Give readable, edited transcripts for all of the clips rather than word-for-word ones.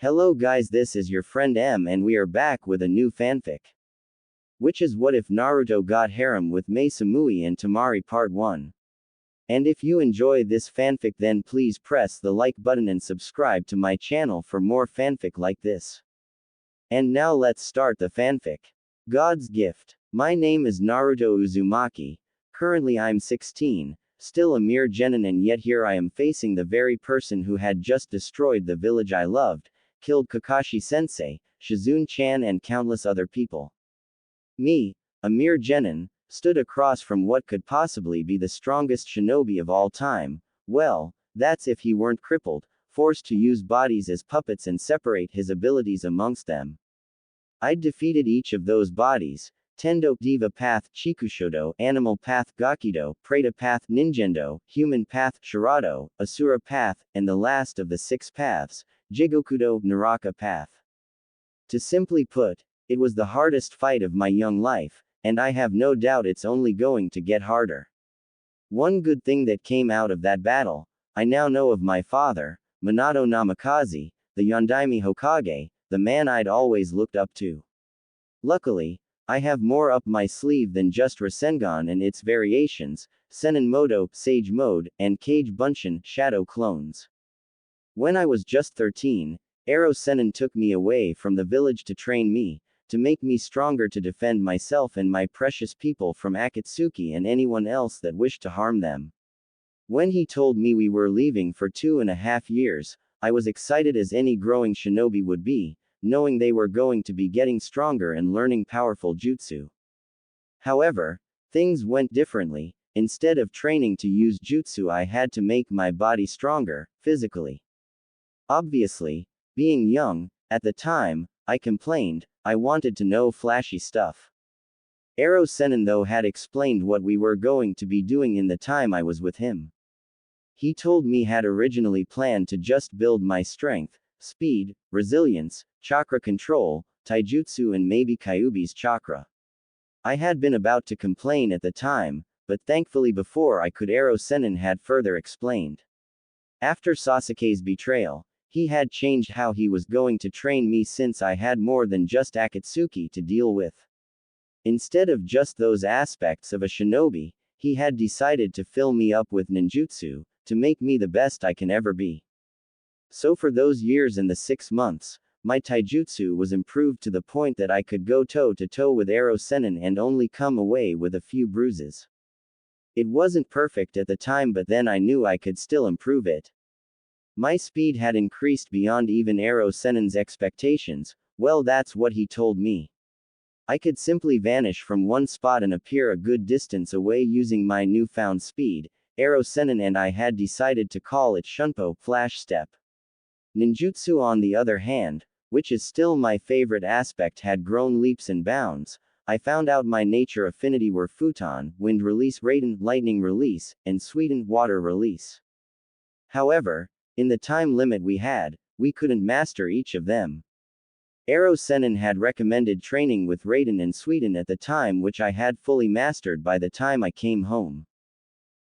Hello guys, this is your friend M and we are back with a new fanfic. Which is What If Naruto Got Harem with Mei Samui and Temari Part 1. And if you enjoy this fanfic then please press the like button and subscribe to my channel for more fanfic like this. And now let's start the fanfic. God's Gift. My name is Naruto Uzumaki. Currently I'm 16, still a mere genin, and yet here I am facing the very person who had just destroyed the village I loved, killed Kakashi-sensei, Shizune-chan and countless other people. Me, a mere genin, stood across from what could possibly be the strongest shinobi of all time. Well, that's if he weren't crippled, forced to use bodies as puppets and separate his abilities amongst them. I'd defeated each of those bodies: Tendo, Diva Path, Chikushodo, Animal Path, Gakido, Preta Path, Ninjendo, Human Path, Shirado, Asura Path, and the last of the 6 paths, Jigokudo, Naraka Path. To simply put, it was the hardest fight of my young life, and I have no doubt it's only going to get harder. One good thing that came out of that battle, I now know of my father, Minato Namikaze, the Yondaime Hokage, the man I'd always looked up to. Luckily, I have more up my sleeve than just Rasengan and its variations, Senin Modo, Sage Mode, and Kage Bunshin, Shadow Clones. When I was just 13, Ero Senin took me away from the village to train me, to make me stronger to defend myself and my precious people from Akatsuki and anyone else that wished to harm them. When he told me we were leaving for 2.5 years, I was excited as any growing shinobi would be, knowing they were going to be getting stronger and learning powerful jutsu. However, things went differently. Instead of training to use jutsu, I had to make my body stronger, physically. Obviously, being young, at the time, I complained, I wanted to know flashy stuff. Ero Senin though had explained what we were going to be doing in the time I was with him. He told me had originally planned to just build my strength, speed, resilience, chakra control, taijutsu and maybe Kyuubi's chakra. I had been about to complain at the time, but thankfully before I could, Ero Senin had further explained. After Sasuke's betrayal, he had changed how he was going to train me since I had more than just Akatsuki to deal with. Instead of just those aspects of a shinobi, he had decided to fill me up with ninjutsu, to make me the best I can ever be. So for those years and the 6 months, my taijutsu was improved to the point that I could go toe-to-toe with Ero Senin and only come away with a few bruises. It wasn't perfect at the time, but then I knew I could still improve it. My speed had increased beyond even Ero Senin's expectations. Well, that's what he told me. I could simply vanish from one spot and appear a good distance away using my newfound speed. Ero Senin and I had decided to call it Shunpo, Flash Step. Ninjutsu, on the other hand, which is still my favorite aspect, had grown leaps and bounds. I found out my nature affinity were Futon, Wind Release, Raiden, Lightning Release, and Suiten, Water Release. However, in the time limit we had, we couldn't master each of them. Ero Senin had recommended training with Raiden and Suiten at the time, which I had fully mastered by the time I came home.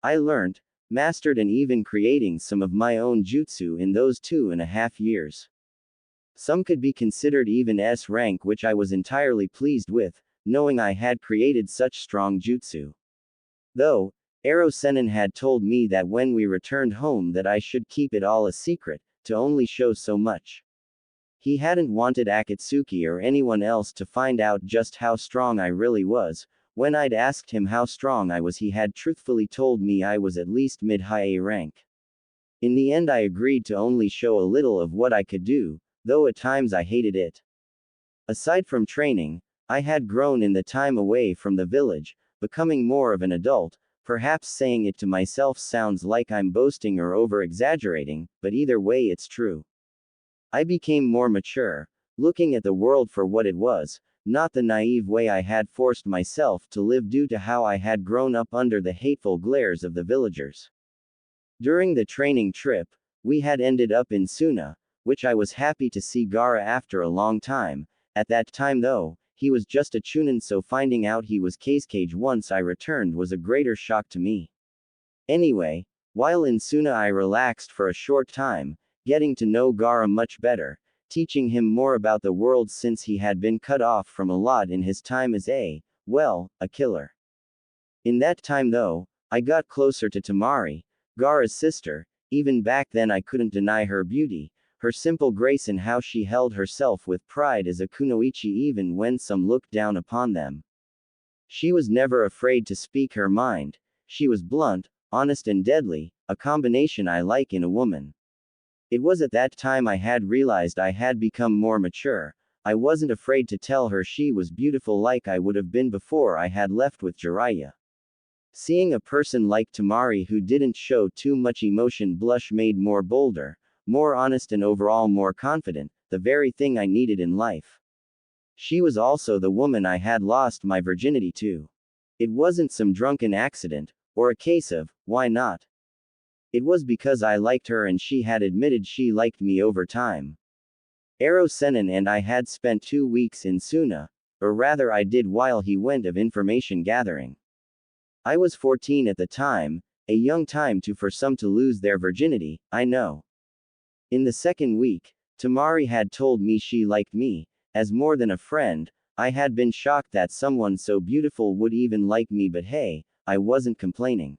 I learned, mastered and even creating some of my own jutsu in those 2.5 years. Some could be considered even S rank, which I was entirely pleased with, knowing I had created such strong jutsu. Though, Ero Senin had told me that when we returned home that I should keep it all a secret, to only show so much. He hadn't wanted Akatsuki or anyone else to find out just how strong I really was. When I'd asked him how strong I was, he had truthfully told me I was at least mid-high A rank. In the end I agreed to only show a little of what I could do, though at times I hated it. Aside from training, I had grown in the time away from the village, becoming more of an adult. Perhaps saying it to myself sounds like I'm boasting or over-exaggerating, but either way it's true. I became more mature, looking at the world for what it was, not the naive way I had forced myself to live due to how I had grown up under the hateful glares of the villagers. During the training trip, we had ended up in Suna, which I was happy to see Gaara after a long time. At that time though, he was just a chunin, so finding out he was Kazekage once I returned was a greater shock to me. Anyway, while in Suna I relaxed for a short time, getting to know Gaara much better. teaching him more about the world since he had been cut off from a lot in his time as a killer. In that time though, I got closer to Temari, Gaara's sister. Even back then I couldn't deny her beauty, her simple grace and how she held herself with pride as a kunoichi even when some looked down upon them. She was never afraid to speak her mind. She was blunt, honest and deadly, a combination I like in a woman. It was at that time I had realized I had become more mature. I wasn't afraid to tell her she was beautiful like I would have been before I had left with Jiraiya. Seeing a person like Temari who didn't show too much emotion blush made more bolder, more honest and overall more confident, the very thing I needed in life. She was also the woman I had lost my virginity to. It wasn't some drunken accident, or a case of, why not? It was because I liked her and she had admitted she liked me over time. Ero Sennin and I had spent 2 weeks in Suna, or rather I did while he went of information gathering. I was 14 at the time, a young time for some to lose their virginity, I know. In the second week, Temari had told me she liked me, as more than a friend. I had been shocked that someone so beautiful would even like me, but hey, I wasn't complaining.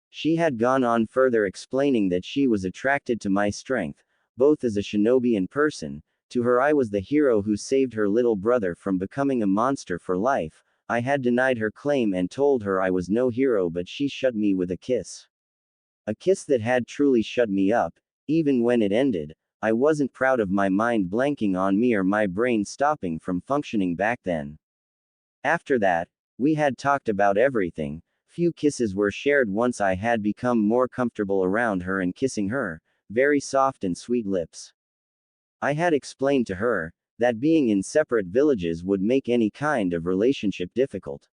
She had gone on further explaining that she was attracted to my strength, both as a shinobi and person. To her I was the hero who saved her little brother from becoming a monster for life. I had denied her claim and told her I was no hero, but she shut me with a kiss. A kiss that had truly shut me up. Even when it ended, I wasn't proud of my mind blanking on me or my brain stopping from functioning back then. After that, we had talked about everything. Few kisses were shared once I had become more comfortable around her and kissing her, very soft and sweet lips. I had explained to her that being in separate villages would make any kind of relationship difficult.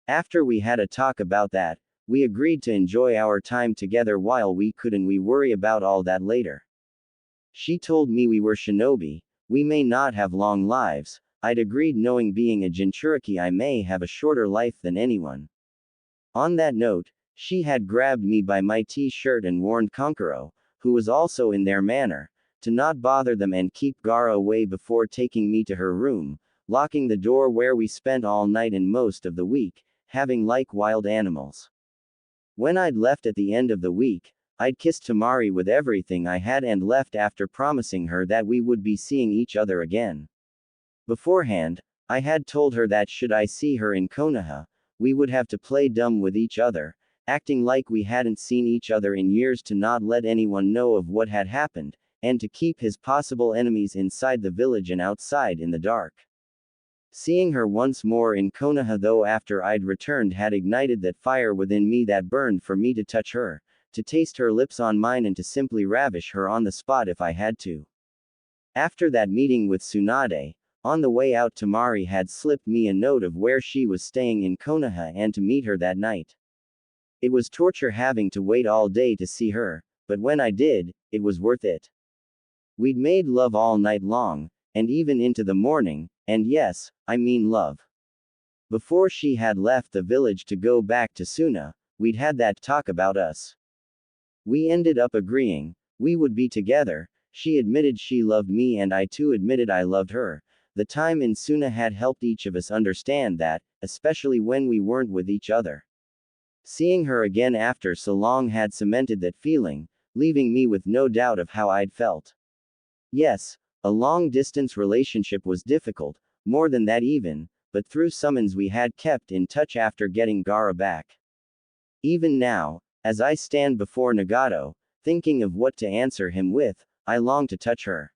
After we had a talk about that, we agreed to enjoy our time together while we could and we worry about all that later. She told me we were shinobi, we may not have long lives. I'd agreed, knowing being a Jinchuriki I may have a shorter life than anyone. On that note, she had grabbed me by my t-shirt and warned Konkuro, who was also in their manner, to not bother them and keep Gaara away before taking me to her room, locking the door where we spent all night and most of the week, having like wild animals. When I'd left at the end of the week, I'd kissed Temari with everything I had and left after promising her that we would be seeing each other again. Beforehand, I had told her that should I see her in Konoha, we would have to play dumb with each other, acting like we hadn't seen each other in years to not let anyone know of what had happened, and to keep his possible enemies inside the village and outside in the dark. Seeing her once more in Konoha though after I'd returned had ignited that fire within me that burned for me to touch her, to taste her lips on mine and to simply ravish her on the spot if I had to. After that meeting with Tsunade, on the way out Temari had slipped me a note of where she was staying in Konoha and to meet her that night. It was torture having to wait all day to see her, but when I did, it was worth it. We'd made love all night long, and even into the morning, and yes, I mean love. Before she had left the village to go back to Suna, we'd had that talk about us. We ended up agreeing we would be together. She admitted she loved me and I too admitted I loved her. The time in Suna had helped each of us understand that, especially when we weren't with each other. Seeing her again after so long had cemented that feeling, leaving me with no doubt of how I'd felt. Yes, a long-distance relationship was difficult, more than that even, but through summons we had kept in touch after getting Gaara back. Even now, as I stand before Nagato, thinking of what to answer him with, I long to touch her.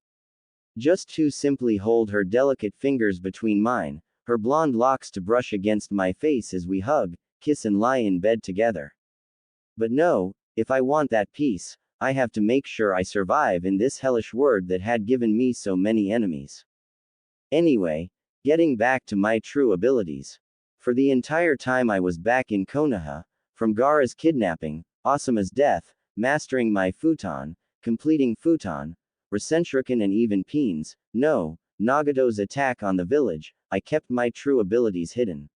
Just to simply hold her delicate fingers between mine, her blonde locks to brush against my face as we hug, kiss and lie in bed together. But no, if I want that peace, I have to make sure I survive in this hellish world that had given me so many enemies. Anyway, getting back to my true abilities. For the entire time I was back in Konoha, from Gaara's kidnapping, Asuma's death, mastering my futon, completing futon, Rasenshuriken and even Peens, no, Nagato's attack on the village, I kept my true abilities hidden.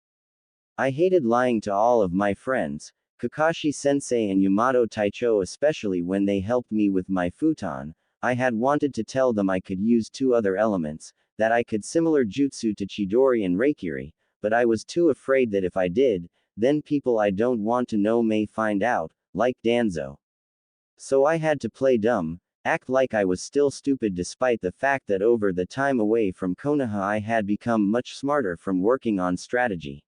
I hated lying to all of my friends, Kakashi Sensei and Yamato Taicho especially when they helped me with my futon. I had wanted to tell them I could use two other elements, that I could similar jutsu to Chidori and Reikiri, but I was too afraid that if I did, then people I don't want to know may find out, like Danzo. So I had to play dumb, act like I was still stupid despite the fact that over the time away from Konoha I had become much smarter from working on strategy.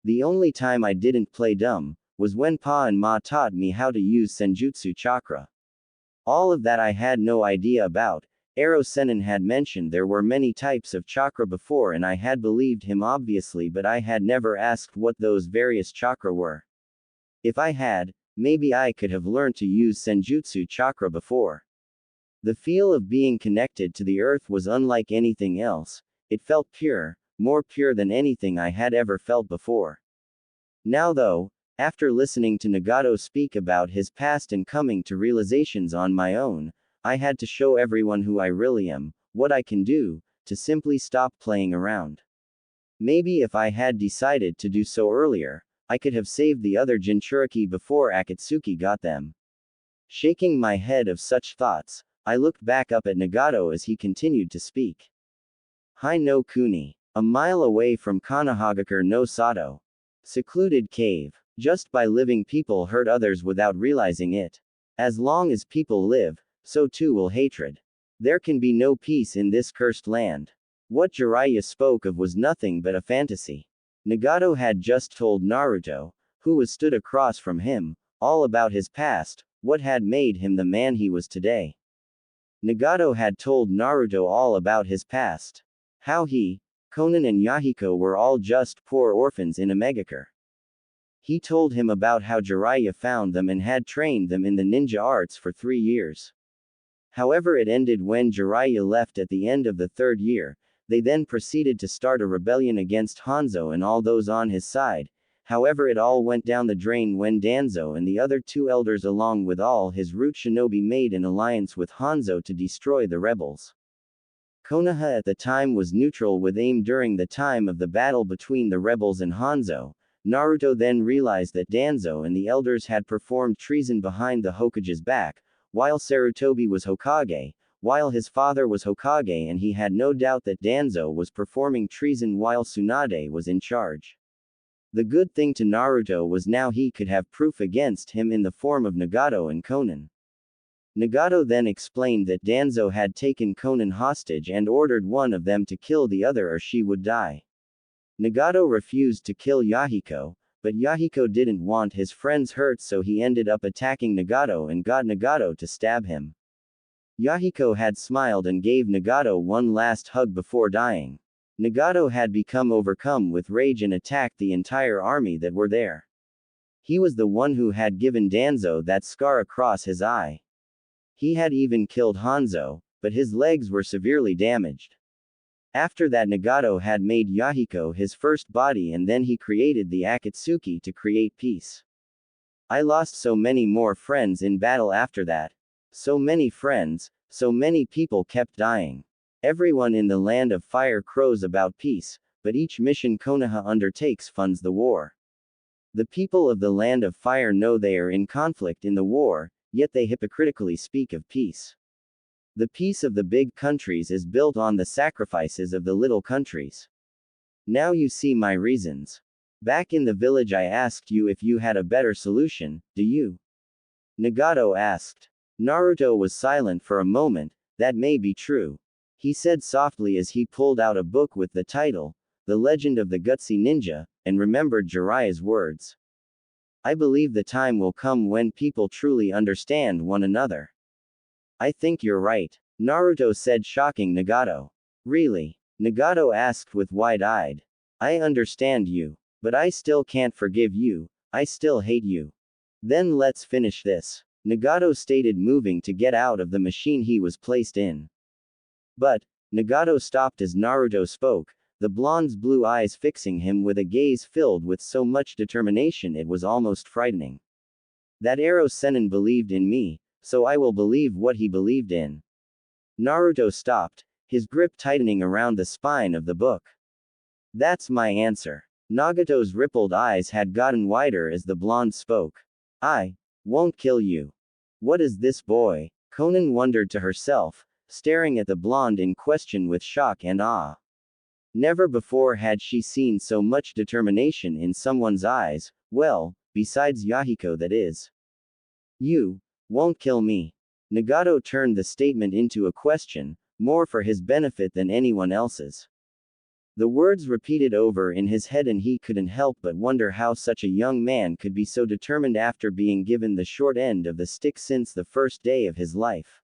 The only time I didn't play dumb was when Pa and Ma taught me how to use Senjutsu chakra. All of that I had no idea about. Ero Sennin had mentioned there were many types of chakra before and I had believed him obviously, but I had never asked what those various chakra were. If I had, maybe I could have learned to use Senjutsu chakra before. The feel of being connected to the earth was unlike anything else. It felt pure, more pure than anything I had ever felt before. Now though, after listening to Nagato speak about his past and coming to realizations on my own, I had to show everyone who I really am, what I can do, to simply stop playing around. Maybe if I had decided to do so earlier, I could have saved the other Jinchuriki before Akatsuki got them. Shaking my head of such thoughts, I looked back up at Nagato as he continued to speak. Hai no Kuni. A mile away from Kanahagakure no Sato. Secluded cave. Just by living people hurt others without realizing it. As long as people live, so too will hatred. There can be no peace in this cursed land. What Jiraiya spoke of was nothing but a fantasy. Nagato had just told Naruto, who was stood across from him, all about his past, what had made him the man he was today. Nagato had told Naruto all about his past. How he, Konan and Yahiko were all just poor orphans in Omegakure. He told him about how Jiraiya found them and had trained them in the ninja arts for 3 years. However, it ended when Jiraiya left at the end of the 3rd year. They then proceeded to start a rebellion against Hanzo and all those on his side. However, it all went down the drain when Danzo and the other 2 elders along with all his root shinobi made an alliance with Hanzo to destroy the rebels. Konoha at the time was neutral with aim during the time of the battle between the rebels and Hanzo. Naruto then realized that Danzo and the elders had performed treason behind the Hokage's back, while Sarutobi was Hokage, while his father was Hokage, and he had no doubt that Danzo was performing treason while Tsunade was in charge. The good thing to Naruto was now he could have proof against him in the form of Nagato and Konan. Nagato then explained that Danzo had taken Konan hostage and ordered one of them to kill the other or she would die. Nagato refused to kill Yahiko, but Yahiko didn't want his friends hurt, so he ended up attacking Nagato and got Nagato to stab him. Yahiko had smiled and gave Nagato one last hug before dying. Nagato had become overcome with rage and attacked the entire army that were there. He was the one who had given Danzo that scar across his eye. He had even killed Hanzo, but his legs were severely damaged. After that, Nagato had made Yahiko his first body and then he created the Akatsuki to create peace. I lost so many more friends in battle after that. So many friends, so many people kept dying. Everyone in the land of fire crows about peace, but each mission Konoha undertakes funds the war. The people of the land of fire know they are in conflict in the war, yet they hypocritically speak of peace. The peace of the big countries is built on the sacrifices of the little countries. Now you see my reasons. Back in the village I asked you if you had a better solution, do you? Nagato asked. Naruto was silent for a moment. That may be true. He said softly as he pulled out a book with the title, The Legend of the Gutsy Ninja, and remembered Jiraiya's words. I believe the time will come when people truly understand one another. I think you're right, Naruto said, shocking Nagato. Really? Nagato asked with wide-eyed. I understand you. But I still can't forgive you. I still hate you. Then let's finish this, Nagato stated, moving to get out of the machine he was placed in. But, Nagato stopped as Naruto spoke, the blonde's blue eyes fixing him with a gaze filled with so much determination it was almost frightening. That Ero Sennin believed in me, so I will believe what he believed in. Naruto stopped, his grip tightening around the spine of the book. That's my answer. Nagato's rippled eyes had gotten wider as the blonde spoke. I won't kill you. What is this boy Conan wondered to herself, staring at the blonde in question with shock and awe. Never before had she seen so much determination in someone's eyes, well, besides Yahiko, that is. You won't kill me. Nagato turned the statement into a question, more for his benefit than anyone else's. The words repeated over in his head, and he couldn't help but wonder how such a young man could be so determined after being given the short end of the stick since the first day of his life.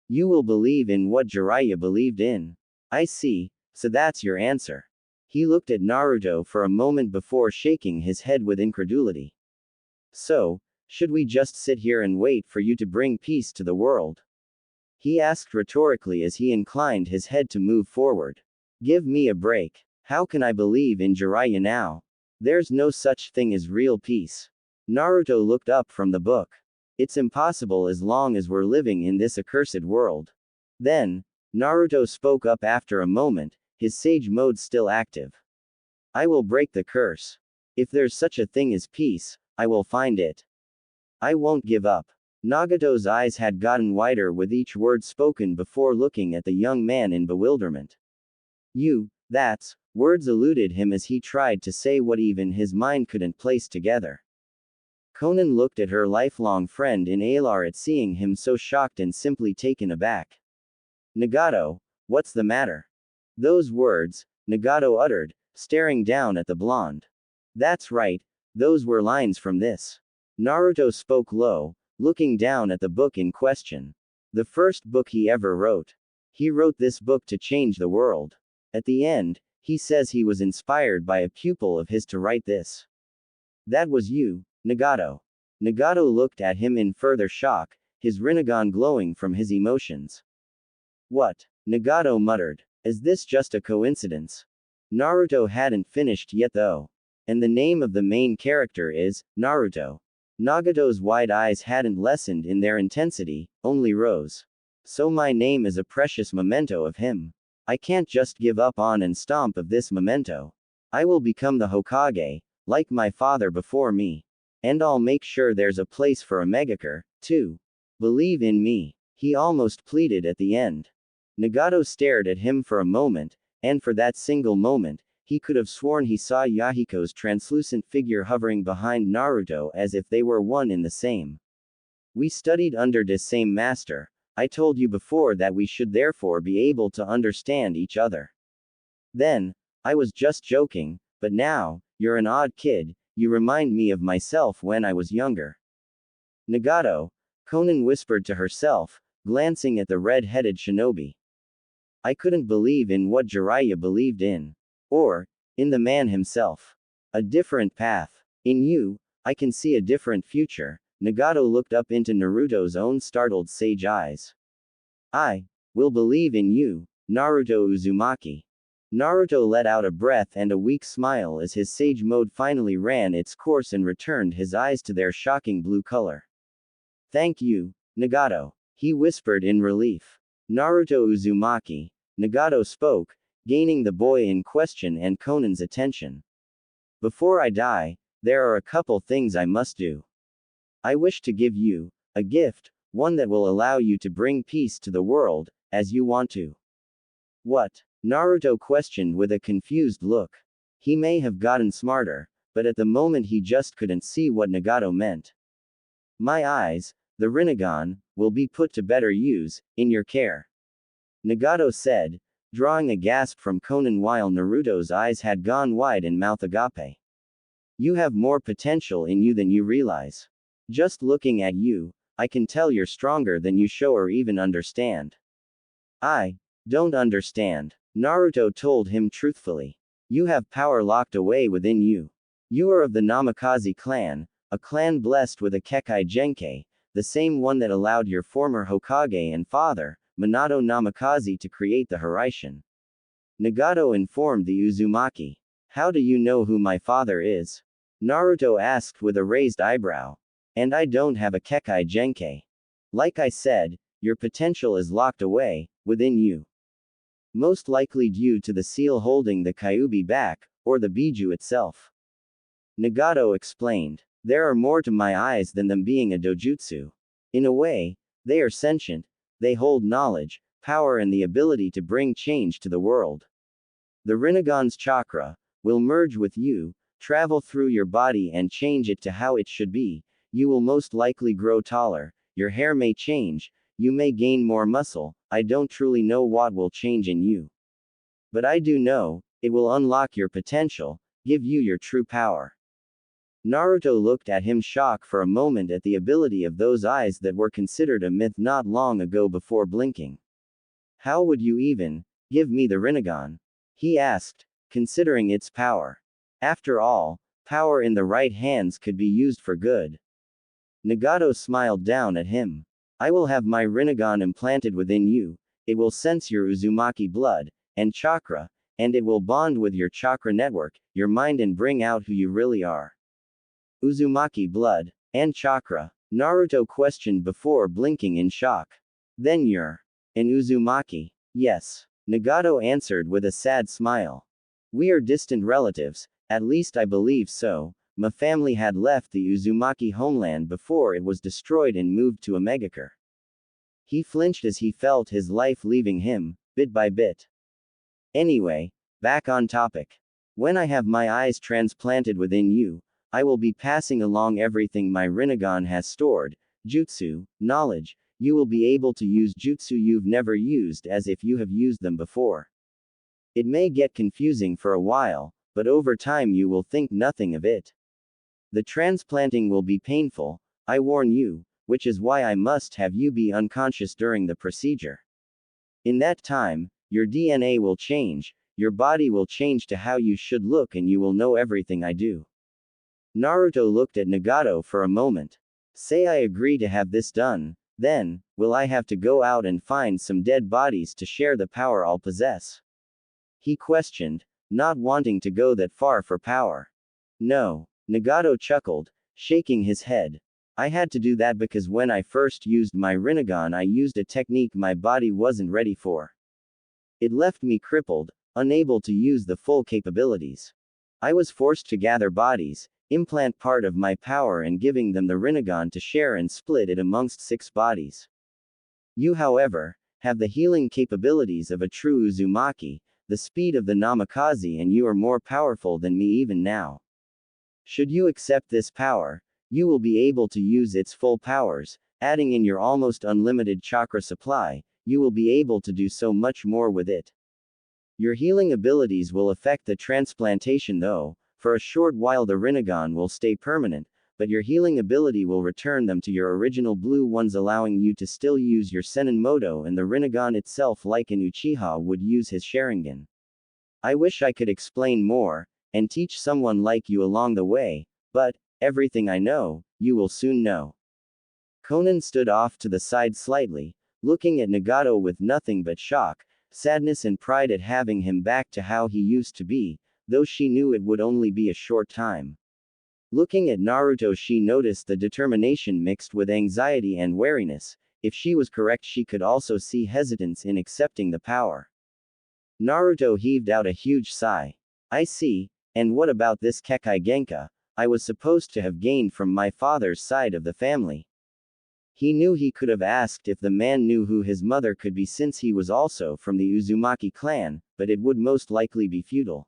You will believe in what Jiraiya believed in. I see, so that's your answer. He looked at Naruto for a moment before shaking his head with incredulity. So, should we just sit here and wait for you to bring peace to the world? He asked rhetorically as he inclined his head to move forward. Give me a break. How can I believe in Jiraiya now? There's no such thing as real peace. Naruto looked up from the book. It's impossible as long as we're living in this accursed world. Then, Naruto spoke up after a moment, his sage mode still active. I will break the curse. If there's such a thing as peace, I will find it. I won't give up. Nagato's eyes had gotten wider with each word spoken before looking at the young man in bewilderment. That's, words eluded him as he tried to say what even his mind couldn't place together. Conan looked at her lifelong friend in alarm at seeing him so shocked and simply taken aback. Nagato, what's the matter? Those words, Nagato uttered, staring down at the blonde. That's right, those were lines from this. Naruto spoke low, looking down at the book in question. The first book he ever wrote. He wrote this book to change the world. At the end, he says he was inspired by a pupil of his to write this. That was you, Nagato. Nagato looked at him in further shock, his Rinnegan glowing from his emotions. What? Nagato muttered. Is this just a coincidence? Naruto hadn't finished yet though. And the name of the main character is Naruto. Nagato's wide eyes hadn't lessened in their intensity, only rose. So my name is a precious memento of him. I can't just give up on and stomp of this memento. I will become the Hokage, like my father before me. And I'll make sure there's a place for a Megakure, too. Believe in me. He almost pleaded at the end. Nagato stared at him for a moment, and for that single moment, he could have sworn he saw Yahiko's translucent figure hovering behind Naruto as if they were one in the same. We studied under the same master. I told you before that we should therefore be able to understand each other. Then, I was just joking, but now, you're an odd kid, you remind me of myself when I was younger. Nagato, Conan whispered to herself, glancing at the red-headed shinobi. I couldn't believe in what Jiraiya believed in. Or, in the man himself. A different path. In you, I can see a different future. Nagato looked up into Naruto's own startled sage eyes. I will believe in you, Naruto Uzumaki. Naruto let out a breath and a weak smile as his sage mode finally ran its course and returned his eyes to their shocking blue color. Thank you, Nagato, he whispered in relief. Naruto Uzumaki. Nagato spoke, gaining the boy in question and Conan's attention. Before I die, there are a couple things I must do. I wish to give you a gift, one that will allow you to bring peace to the world, as you want to. What? Naruto questioned with a confused look. He may have gotten smarter, but at the moment he just couldn't see what Nagato meant. My eyes, the Rinnegan, will be put to better use, in your care. Nagato said, drawing a gasp from Conan while Naruto's eyes had gone wide and mouth agape. You have more potential in you than you realize. Just looking at you, I can tell you're stronger than you show or even understand. I don't understand, Naruto told him truthfully. You have power locked away within you. You are of the Namikaze clan, a clan blessed with a Kekkei Genkai, the same one that allowed your former Hokage and father, Minato Namikaze, to create the Hiraishin. Nagato informed the Uzumaki. How do you know who my father is? Naruto asked with a raised eyebrow. And I don't have a Kekkei Genkai. Like I said, your potential is locked away, within you. Most likely due to the seal holding the Kyuubi back, or the Biju itself. Nagato explained. There are more to my eyes than them being a dojutsu. In a way, They are sentient, they hold knowledge, power and the ability to bring change to the world. The Rinnegan's chakra will merge with you, travel through your body and change it to how it should be. You will most likely grow taller, your hair may change, you may gain more muscle. I don't truly know what will change in you. But I do know, it will unlock your potential, give you your true power. Naruto looked at him shocked for a moment at the ability of those eyes that were considered a myth not long ago before blinking. How would you even give me the Rinnegan? He asked, considering its power. After all, power in the right hands could be used for good. Nagato smiled down at him. I will have my Rinnegan implanted within you, it will sense your Uzumaki blood and chakra, and it will bond with your chakra network, your mind and bring out who you really are. Uzumaki blood and chakra? Naruto questioned before blinking in shock. Then you're an Uzumaki? Yes. Nagato answered with a sad smile. We are distant relatives, at least I believe so. My family had left the Uzumaki homeland before it was destroyed and moved to Omegakure. He flinched as he felt his life leaving him, bit by bit. Anyway, back on topic. When I have my eyes transplanted within you, I will be passing along everything my Rinnegan has stored, jutsu, knowledge. You will be able to use jutsu you've never used as if you have used them before. It may get confusing for a while, but over time you will think nothing of it. The transplanting will be painful, I warn you, which is why I must have you be unconscious during the procedure. In that time, your DNA will change, your body will change to how you should look and you will know everything I do. Naruto looked at Nagato for a moment. Say I agree to have this done. Then, will I have to go out and find some dead bodies to share the power I'll possess? He questioned, not wanting to go that far for power. No. Nagato chuckled, shaking his head. I had to do that because when I first used my Rinnegan I used a technique my body wasn't ready for. It left me crippled, unable to use the full capabilities. I was forced to gather bodies, implant part of my power and giving them the Rinnegan to share and split it amongst 6 bodies. You however, have the healing capabilities of a true Uzumaki, the speed of the Namikaze and you are more powerful than me even now. Should you accept this power, you will be able to use its full powers, adding in your almost unlimited chakra supply, you will be able to do so much more with it. Your healing abilities will affect the transplantation though. For a short while the Rinnegan will stay permanent, but your healing ability will return them to your original blue ones allowing you to still use your Senin Moto and the Rinnegan itself like an Uchiha would use his Sharingan. I wish I could explain more, and teach someone like you along the way, but, everything I know, you will soon know. Conan stood off to the side slightly, looking at Nagato with nothing but shock, sadness and pride at having him back to how he used to be, though she knew it would only be a short time. Looking at Naruto she noticed the determination mixed with anxiety and wariness. If she was correct she could also see hesitance in accepting the power. Naruto heaved out a huge sigh. I see, and what about this Kekai Genka, I was supposed to have gained from my father's side of the family? He knew he could have asked if the man knew who his mother could be since he was also from the Uzumaki clan, but it would most likely be futile.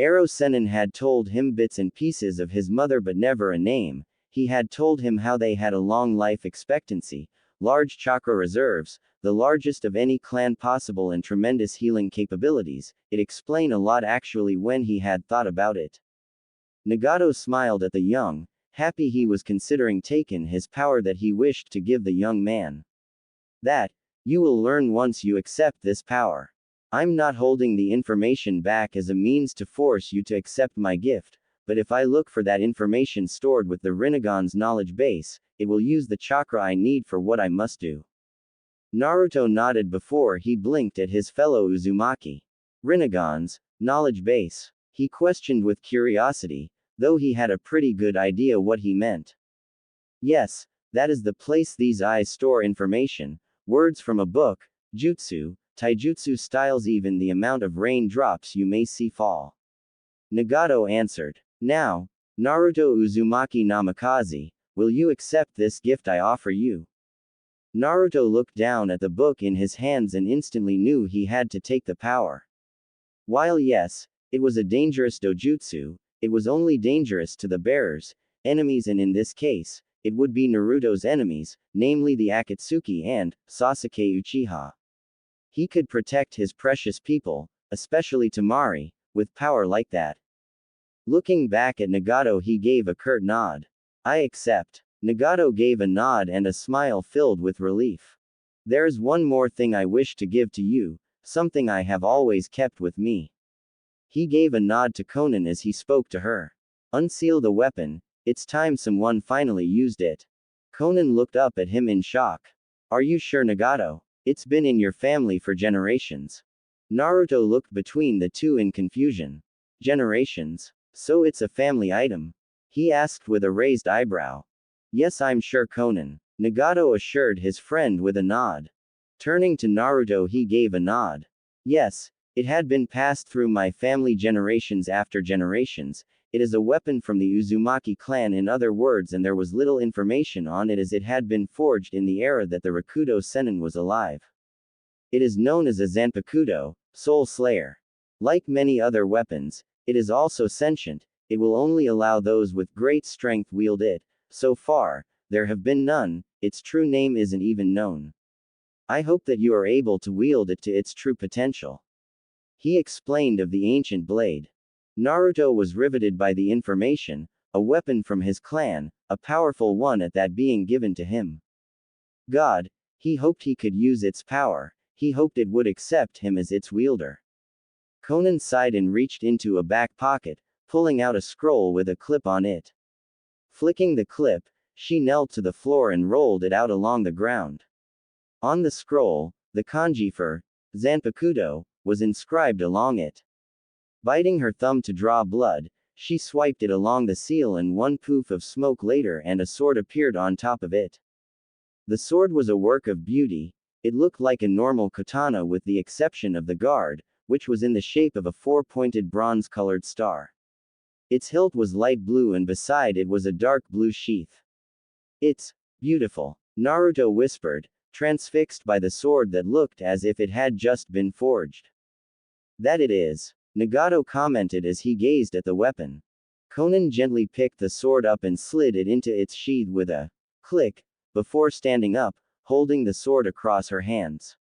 Ero Sennin had told him bits and pieces of his mother but never a name. He had told him how they had a long life expectancy, large chakra reserves, the largest of any clan possible and tremendous healing capabilities. It explained a lot actually when he had thought about it. Nagato smiled at the young, happy he was considering taking his power that he wished to give the young man. That, you will learn once you accept this power. I'm not holding the information back as a means to force you to accept my gift, but if I look for that information stored with the Rinnegan's knowledge base, it will use the chakra I need for what I must do. Naruto nodded before he blinked at his fellow Uzumaki. Rinnegan's knowledge base? He questioned with curiosity, though he had a pretty good idea what he meant. Yes, that is the place these eyes store information, words from a book, jutsu, taijutsu styles even the amount of rain drops you may see fall. Nagato answered. Now, Naruto Uzumaki Namikaze, will you accept this gift I offer you? Naruto looked down at the book in his hands and instantly knew he had to take the power. While yes, it was a dangerous dojutsu, it was only dangerous to the bearers, enemies, and in this case, it would be Naruto's enemies, namely the Akatsuki and Sasuke Uchiha. He could protect his precious people, especially Temari, with power like that. Looking back at Nagato, he gave a curt nod. I accept. Nagato gave a nod and a smile filled with relief. There's one more thing I wish to give to you, something I have always kept with me. He gave a nod to Konan as he spoke to her. Unseal the weapon, it's time someone finally used it. Konan looked up at him in shock. Are you sure, Nagato? It's been in your family for generations. Naruto looked between the two in confusion. Generations? So it's a family item? He asked with a raised eyebrow. Yes, I'm sure, Konan. Nagato assured his friend with a nod. Turning to Naruto, he gave a nod. Yes, it had been passed through my family generations after generations. It is a weapon from the Uzumaki clan, in other words, and there was little information on it as it had been forged in the era that the Rakudo Sennin was alive. It is known as a Zanpakuto, Soul Slayer. Like many other weapons, it is also sentient. It will only allow those with great strength wield it. So far, there have been none. Its true name isn't even known. I hope that you are able to wield it to its true potential. He explained of the ancient blade. Naruto was riveted by the information, a weapon from his clan, a powerful one at that, being given to him. God, he hoped he could use its power, he hoped it would accept him as its wielder. Konan sighed and reached into a back pocket, pulling out a scroll with a clip on it. Flicking the clip, she knelt to the floor and rolled it out along the ground. On the scroll, the kanji for Zanpakuto was inscribed along it. Biting her thumb to draw blood, she swiped it along the seal, and one poof of smoke later and a sword appeared on top of it. The sword was a work of beauty. It looked like a normal katana with the exception of the guard, which was in the shape of a four-pointed bronze-colored star. Its hilt was light blue and beside it was a dark blue sheath. It's beautiful, Naruto whispered, transfixed by the sword that looked as if it had just been forged. That it is, Nagato commented as he gazed at the weapon. Konan gently picked the sword up and slid it into its sheath with a click, before standing up, holding the sword across her hands.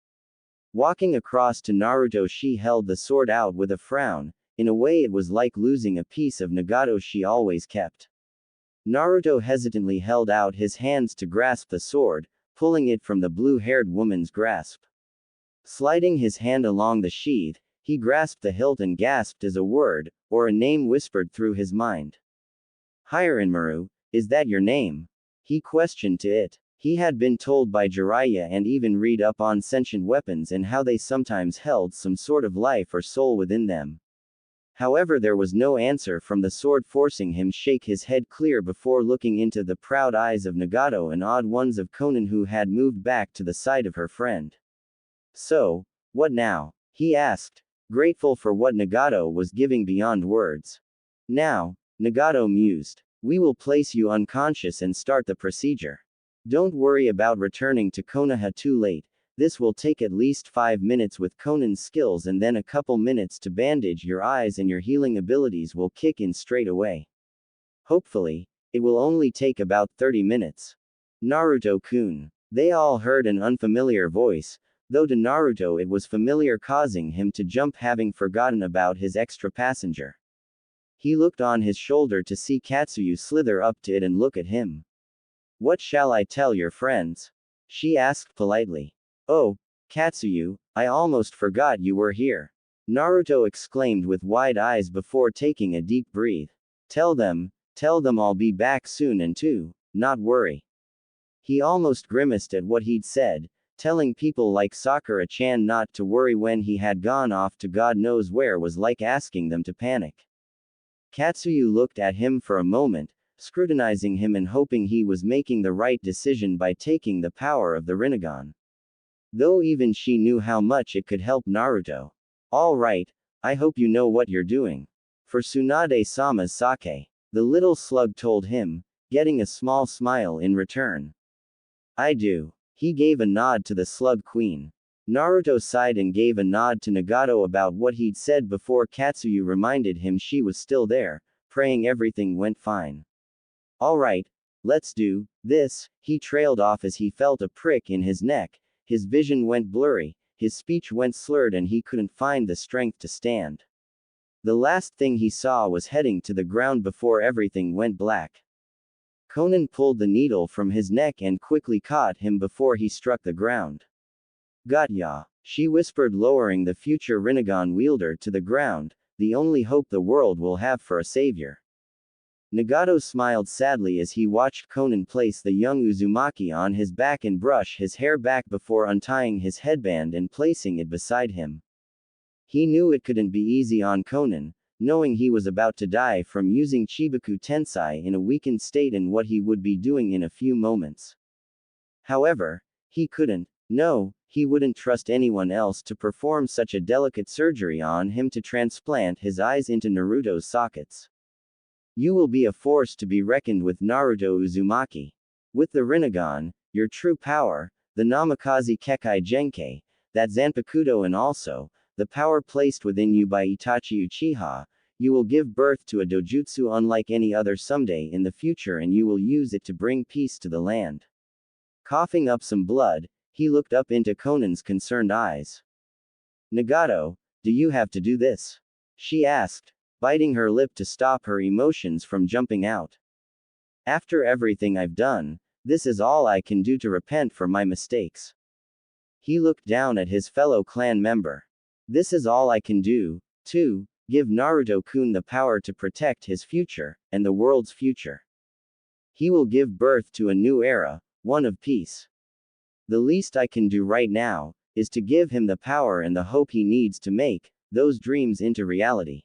Walking across to Naruto, she held the sword out with a frown. In a way, it was like losing a piece of Nagato she always kept. Naruto hesitantly held out his hands to grasp the sword, pulling it from the blue-haired woman's grasp. Sliding his hand along the sheath, he grasped the hilt and gasped as a word, or a name whispered through his mind. Hirenmaru, is that your name? He questioned to it. He had been told by Jiraiya and even read up on sentient weapons and how they sometimes held some sort of life or soul within them. However, there was no answer from the sword, forcing him shake his head clear before looking into the proud eyes of Nagato and odd ones of Konan, who had moved back to the side of her friend. So, what now? He asked, grateful for what Nagato was giving beyond words. Now, Nagato mused, we will place you unconscious and start the procedure. Don't worry about returning to Konoha too late. This will take at least 5 minutes with Konan's skills and then a couple minutes to bandage your eyes, and your healing abilities will kick in straight away. Hopefully, it will only take about 30 minutes. Naruto-kun. They all heard an unfamiliar voice, though to Naruto it was familiar, causing him to jump, having forgotten about his extra passenger. He looked on his shoulder to see Katsuyu slither up to it and look at him. What shall I tell your friends? She asked politely. Oh, Katsuyu, I almost forgot you were here. Naruto exclaimed with wide eyes before taking a deep breath. Tell them I'll be back soon and to not worry. He almost grimaced at what he'd said. Telling people like Sakura-chan not to worry when he had gone off to God knows where was like asking them to panic. Katsuyu looked at him for a moment, scrutinizing him and hoping he was making the right decision by taking the power of the Rinnegan. Though even she knew how much it could help Naruto. All right, I hope you know what you're doing. For Tsunade-sama's sake, the little slug told him, getting a small smile in return. I do. He gave a nod to the Slug Queen. Naruto sighed and gave a nod to Nagato about what he'd said before. Katsuyu reminded him she was still there, praying everything went fine. Alright, let's do this. He trailed off as he felt a prick in his neck, his vision went blurry, his speech went slurred, and he couldn't find the strength to stand. The last thing he saw was heading to the ground before everything went black. Conan pulled the needle from his neck and quickly caught him before he struck the ground. Got ya, she whispered, lowering the future Rinnegan wielder to the ground, the only hope the world will have for a savior. Nagato smiled sadly as he watched Conan place the young Uzumaki on his back and brush his hair back before untying his headband and placing it beside him. He knew it couldn't be easy on Conan, knowing he was about to die from using Chibaku Tensai in a weakened state and what he would be doing in a few moments. However, he couldn't. No, he wouldn't trust anyone else to perform such a delicate surgery on him to transplant his eyes into Naruto's sockets. You will be a force to be reckoned with, Naruto Uzumaki. With the Rinnegan, your true power, the Namikaze Kekkai Genkei, that Zanpakuto, and also, the power placed within you by Itachi Uchiha, you will give birth to a dojutsu unlike any other someday in the future, and you will use it to bring peace to the land. Coughing up some blood, he looked up into Conan's concerned eyes. Nagato, do you have to do this? She asked, biting her lip to stop her emotions from jumping out. After everything I've done, this is all I can do to repent for my mistakes. He looked down at his fellow clan member. This is all I can do, to give Naruto-kun the power to protect his future, and the world's future. He will give birth to a new era, one of peace. The least I can do right now, is to give him the power and the hope he needs to make those dreams into reality.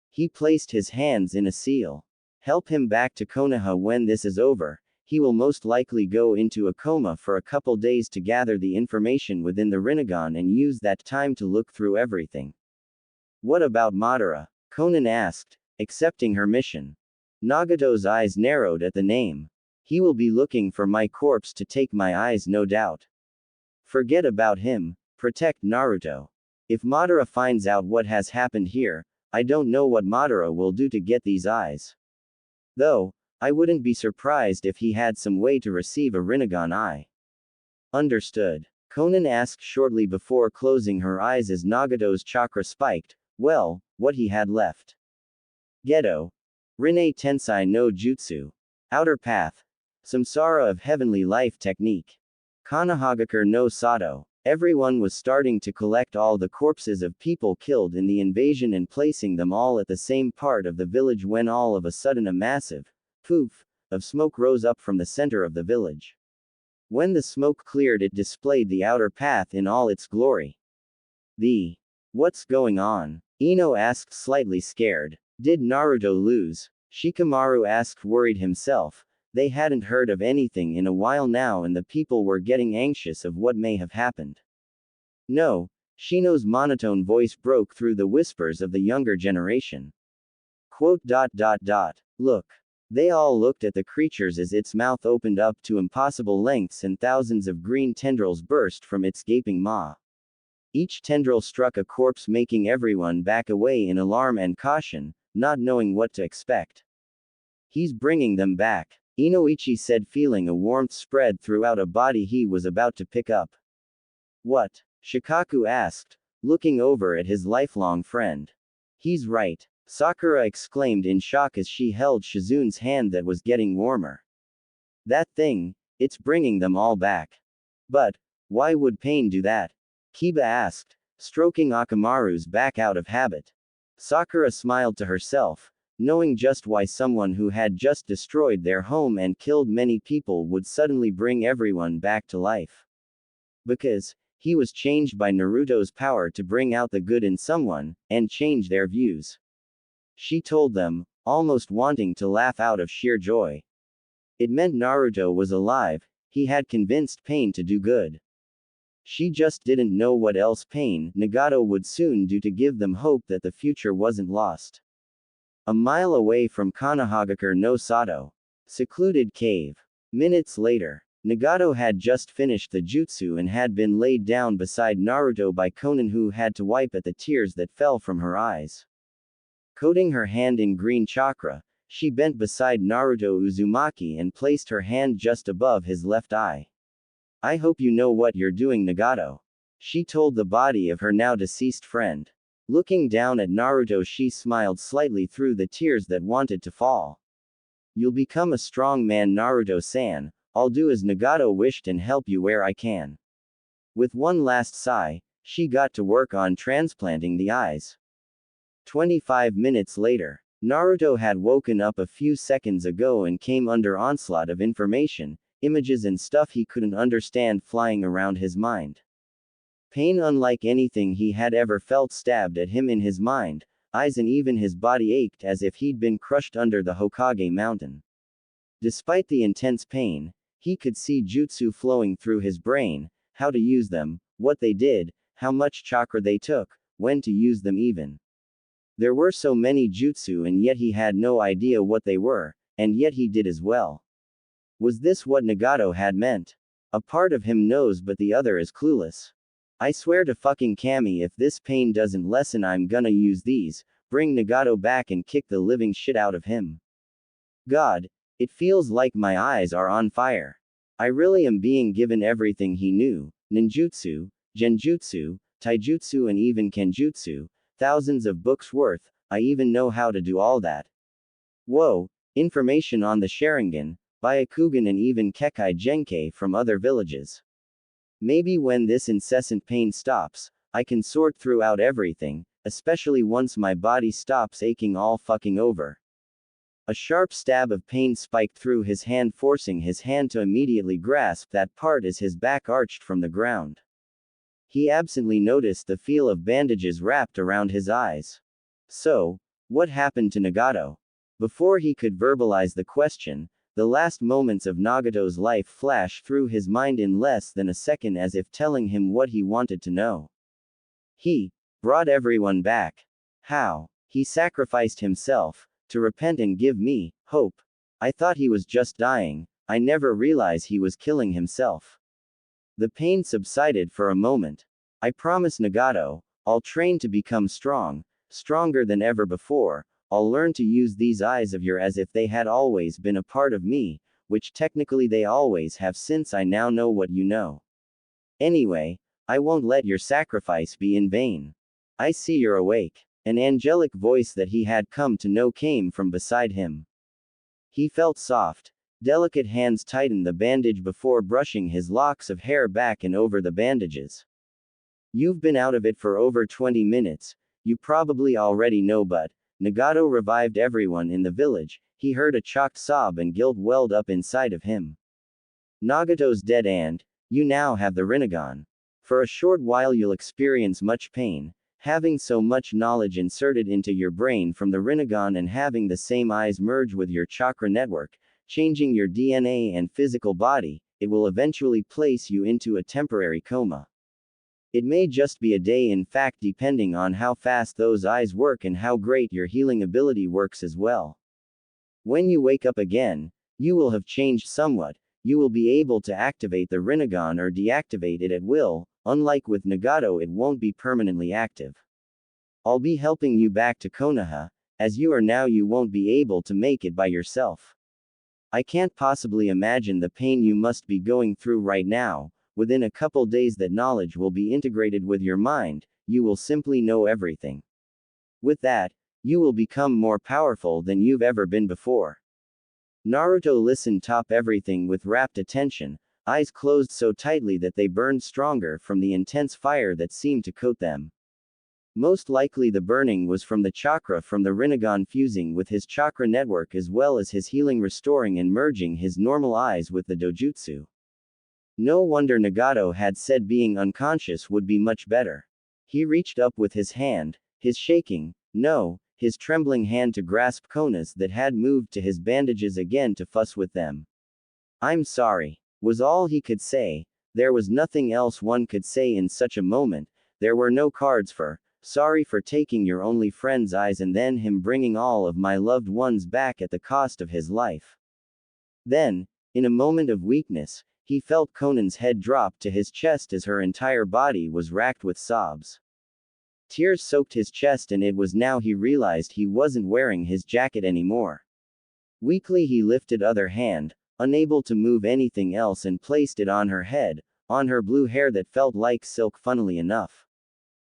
He placed his hands in a seal. Help him back to Konoha. When this is over, he will most likely go into a coma for a couple days to gather the information within the Rinnegan and use that time to look through everything. What about Madara? Conan asked, accepting her mission. Nagato's eyes narrowed at the name. He will be looking for my corpse to take my eyes, no doubt. Forget about him, protect Naruto. If Madara finds out what has happened here, I don't know what Madara will do to get these eyes. Though, I wouldn't be surprised if he had some way to receive a Rinnegan eye. Understood. Conan asked shortly before closing her eyes as Nagato's chakra spiked. Well, what he had left. Geto. Rinne Tensai no Jutsu. Outer Path. Samsara of Heavenly Life Technique. Konohagakure no Sato. Everyone was starting to collect all the corpses of people killed in the invasion and placing them all at the same part of the village when all of a sudden a massive poof of smoke rose up from the center of the village. When the smoke cleared, it displayed the outer path in all its glory. What's going on? Ino asked, slightly scared. Did Naruto lose? Shikamaru asked, worried himself. They hadn't heard of anything in a while now and the people were getting anxious of what may have happened. No, Shino's monotone voice broke through the whispers of the younger generation. Quote. Look. They all looked at the creatures as its mouth opened up to impossible lengths and thousands of green tendrils burst from its gaping maw. Each tendril struck a corpse, making everyone back away in alarm and caution, not knowing what to expect. He's bringing them back, Inoichi said, feeling a warmth spread throughout a body he was about to pick up. What? Shikaku asked, looking over at his lifelong friend. He's right, Sakura exclaimed in shock as she held Shizun's hand that was getting warmer. That thing, it's bringing them all back. But, why would pain do that? Kiba asked, stroking Akamaru's back out of habit. Sakura smiled to herself, knowing just why someone who had just destroyed their home and killed many people would suddenly bring everyone back to life. Because he was changed by Naruto's power to bring out the good in someone, and change their views. She told them, almost wanting to laugh out of sheer joy. It meant Naruto was alive, he had convinced pain to do good. She just didn't know what else pain, Nagato, would soon do to give them hope that the future wasn't lost. A mile away from Konohagakure no Sato. Secluded cave. Minutes later. Nagato had just finished the jutsu and had been laid down beside Naruto by Konan, who had to wipe at the tears that fell from her eyes. Coating her hand in green chakra, she bent beside Naruto Uzumaki and placed her hand just above his left eye. I hope you know what you're doing, Nagato. She told the body of her now deceased friend. Looking down at Naruto, she smiled slightly through the tears that wanted to fall. You'll become a strong man, Naruto-san. I'll do as Nagato wished and help you where I can. With one last sigh, she got to work on transplanting the eyes. 25 minutes later, Naruto had woken up a few seconds ago and came under onslaught of information, images and stuff he couldn't understand flying around his mind. Pain unlike anything he had ever felt stabbed at him in his mind, eyes, and even his body ached as if he'd been crushed under the Hokage mountain. Despite the intense pain, he could see jutsu flowing through his brain, how to use them, what they did, how much chakra they took, when to use them even. There were so many jutsu and yet he had no idea what they were, and yet he did as well. Was this what Nagato had meant? A part of him knows but the other is clueless. I swear to fucking Kami, if this pain doesn't lessen I'm gonna use these, bring Nagato back and kick the living shit out of him. God, it feels like my eyes are on fire. I really am being given everything he knew, ninjutsu, genjutsu, taijutsu and even kenjutsu, thousands of books worth, I even know how to do all that. Whoa, information on the Sharingan, Byakugan and even Kekai Genkei from other villages. Maybe when this incessant pain stops, I can sort throughout everything, especially once my body stops aching all fucking over. A sharp stab of pain spiked through his hand, forcing his hand to immediately grasp that part as his back arched from the ground. He absently noticed the feel of bandages wrapped around his eyes. So, what happened to Nagato? Before he could verbalize the question, the last moments of Nagato's life flashed through his mind in less than a second, as if telling him what he wanted to know. He brought everyone back. How? He sacrificed himself to repent and give me hope. I thought he was just dying. I never realized he was killing himself. The pain subsided for a moment. I promise, Nagato, I'll train to become strong, stronger than ever before. I'll learn to use these eyes of yours as if they had always been a part of me, which technically they always have since I now know what you know. Anyway, I won't let your sacrifice be in vain. I see you're awake. An angelic voice that he had come to know came from beside him. He felt soft, delicate hands tighten the bandage before brushing his locks of hair back and over the bandages. You've been out of it for over 20 minutes, you probably already know, but Nagato revived everyone in the village. He heard a choked sob and guilt welled up inside of him. Nagato's dead and you now have the Rinnegan. For a short while you'll experience much pain, having so much knowledge inserted into your brain from the Rinnegan and having the same eyes merge with your chakra network, changing your DNA and physical body. It will eventually place you into a temporary coma. It may just be a day, in fact, depending on how fast those eyes work and how great your healing ability works as well. When you wake up again, you will have changed somewhat. You will be able to activate the Rinnegan or deactivate it at will. Unlike with Nagato, it won't be permanently active. I'll be helping you back to Konoha. As you are now, you won't be able to make it by yourself. I can't possibly imagine the pain you must be going through right now. Within a couple days that knowledge will be integrated with your mind, you will simply know everything. With that, you will become more powerful than you've ever been before. Naruto listened top everything with rapt attention, eyes closed so tightly that they burned stronger from the intense fire that seemed to coat them. Most likely the burning was from the chakra from the Rinnegan fusing with his chakra network, as well as his healing restoring and merging his normal eyes with the dojutsu. No wonder Nagato had said being unconscious would be much better. He reached up with his hand, his trembling hand to grasp Kona's that had moved to his bandages again to fuss with them. I'm sorry, was all he could say. There was nothing else one could say in such a moment. There were no cards for, sorry for taking your only friend's eyes and then him bringing all of my loved ones back at the cost of his life. Then, in a moment of weakness, he felt Conan's head drop to his chest as her entire body was racked with sobs. Tears soaked his chest, and it was now he realized he wasn't wearing his jacket anymore. Weakly he lifted other hand, unable to move anything else, and placed it on her head, on her blue hair that felt like silk, funnily enough.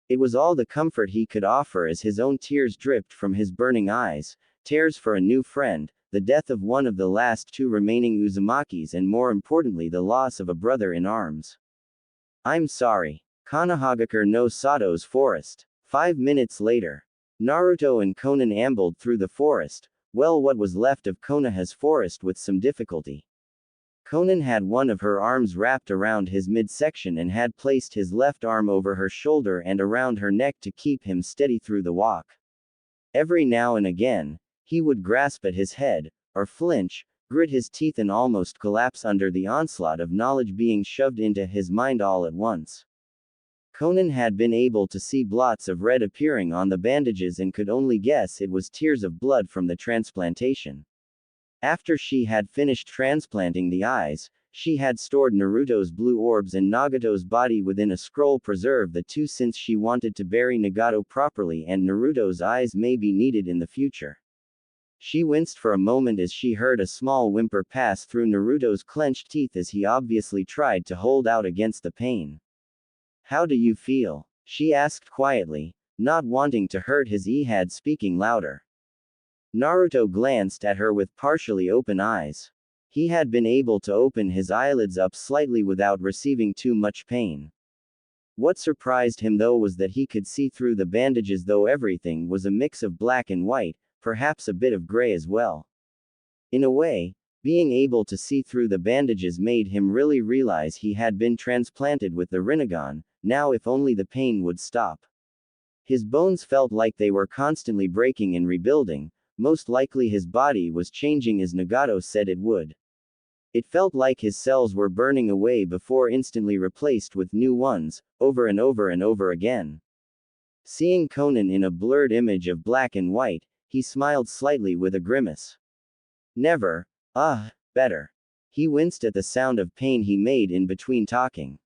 It was all the comfort he could offer as his own tears dripped from his burning eyes, tears for a new friend, the death of one of the last two remaining Uzumakis, and more importantly the loss of a brother in arms. I'm sorry. Kanahagakure no Sato's forest. 5 minutes later. Naruto and Conan ambled through the forest, well, what was left of Konoha's forest, with some difficulty. Conan had one of her arms wrapped around his midsection and had placed his left arm over her shoulder and around her neck to keep him steady through the walk. Every now and again, he would grasp at his head, or flinch, grit his teeth, and almost collapse under the onslaught of knowledge being shoved into his mind all at once. Conan had been able to see blots of red appearing on the bandages and could only guess it was tears of blood from the transplantation. After she had finished transplanting the eyes, she had stored Naruto's blue orbs and Nagato's body within a scroll preserve the two, since she wanted to bury Nagato properly and Naruto's eyes may be needed in the future. She winced for a moment as she heard a small whimper pass through Naruto's clenched teeth as he obviously tried to hold out against the pain. How do you feel? She asked quietly, not wanting to hurt his head, speaking louder. Naruto glanced at her with partially open eyes. He had been able to open his eyelids up slightly without receiving too much pain. What surprised him though was that he could see through the bandages, though everything was a mix of black and white, perhaps a bit of gray as well. In a way, being able to see through the bandages made him really realize he had been transplanted with the Rinnegan. Now if only the pain would stop. His bones felt like they were constantly breaking and rebuilding, most likely his body was changing as Nagato said it would. It felt like his cells were burning away before instantly replaced with new ones, over and over and over again. Seeing Conan in a blurred image of black and white, he smiled slightly with a grimace. Never. Better. He winced at the sound of pain he made in between talking.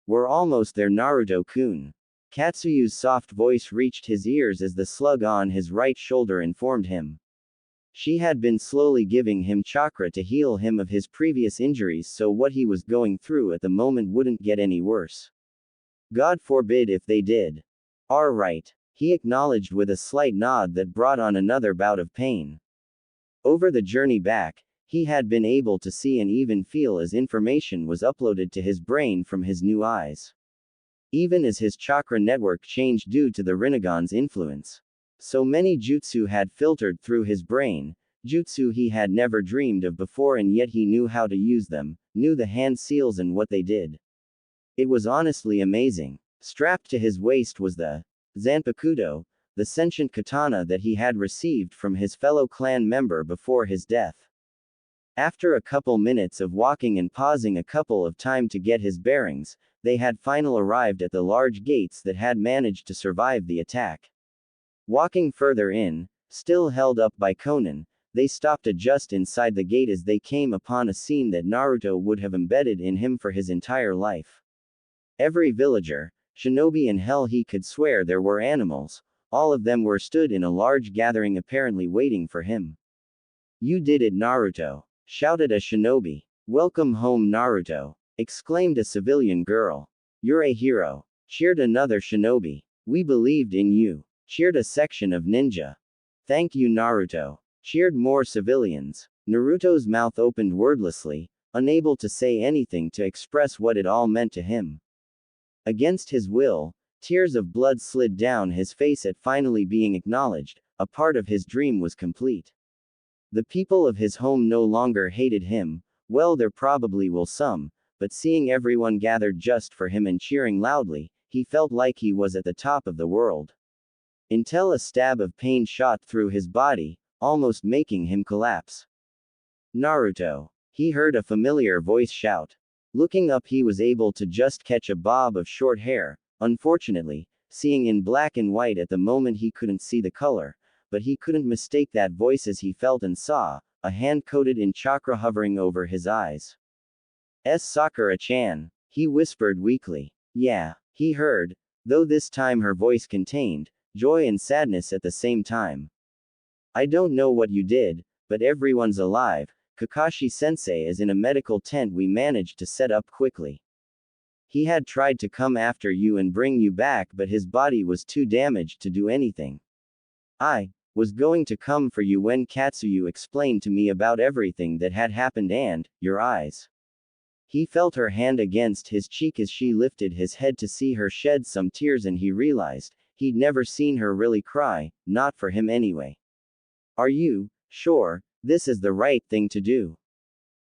We're almost there, Naruto-kun. Katsuyu's soft voice reached his ears as the slug on his right shoulder informed him. She had been slowly giving him chakra to heal him of his previous injuries, so what he was going through at the moment wouldn't get any worse. God forbid if they did. All right, he acknowledged with a slight nod that brought on another bout of pain. Over the journey back, he had been able to see and even feel as information was uploaded to his brain from his new eyes. Even as his chakra network changed due to the Rinnegan's influence. So many jutsu had filtered through his brain, jutsu he had never dreamed of before, and yet he knew how to use them, knew the hand seals and what they did. It was honestly amazing. Strapped to his waist was the Zanpakuto, the sentient katana that he had received from his fellow clan member before his death. After a couple minutes of walking and pausing a couple of times to get his bearings, they had finally arrived at the large gates that had managed to survive the attack. Walking further in, still held up by Conan, they stopped just inside the gate as they came upon a scene that Naruto would have embedded in him for his entire life. Every villager, shinobi and hell, he could swear there were animals, all of them were stood in a large gathering apparently waiting for him. You did it, Naruto, shouted a shinobi. Welcome home, Naruto, exclaimed a civilian girl. You're a hero, cheered another shinobi. We believed in you, cheered a section of ninja. Thank you, Naruto, cheered more civilians. Naruto's mouth opened wordlessly, unable to say anything to express what it all meant to him. Against his will, tears of blood slid down his face at finally being acknowledged. A part of his dream was complete. The people of his home no longer hated him. Well, there probably will some, but seeing everyone gathered just for him and cheering loudly, he felt like he was at the top of the world. Until a stab of pain shot through his body, almost making him collapse. Naruto, he heard a familiar voice shout. Looking up, he was able to just catch a bob of short hair. Unfortunately, seeing in black and white at the moment, he couldn't see the color, but he couldn't mistake that voice as he felt and saw a hand coated in chakra hovering over his eyes. Sakura-chan. He whispered weakly. Yeah, he heard, though this time her voice contained joy and sadness at the same time. I don't know what you did, but everyone's alive. Kakashi-sensei is in a medical tent we managed to set up quickly. He had tried to come after you and bring you back, but his body was too damaged to do anything. I was going to come for you when Katsuyu explained to me about everything that had happened and your eyes. He felt her hand against his cheek as she lifted his head to see her shed some tears, and he realized he'd never seen her really cry, not for him anyway. Are you sure this is the right thing to do?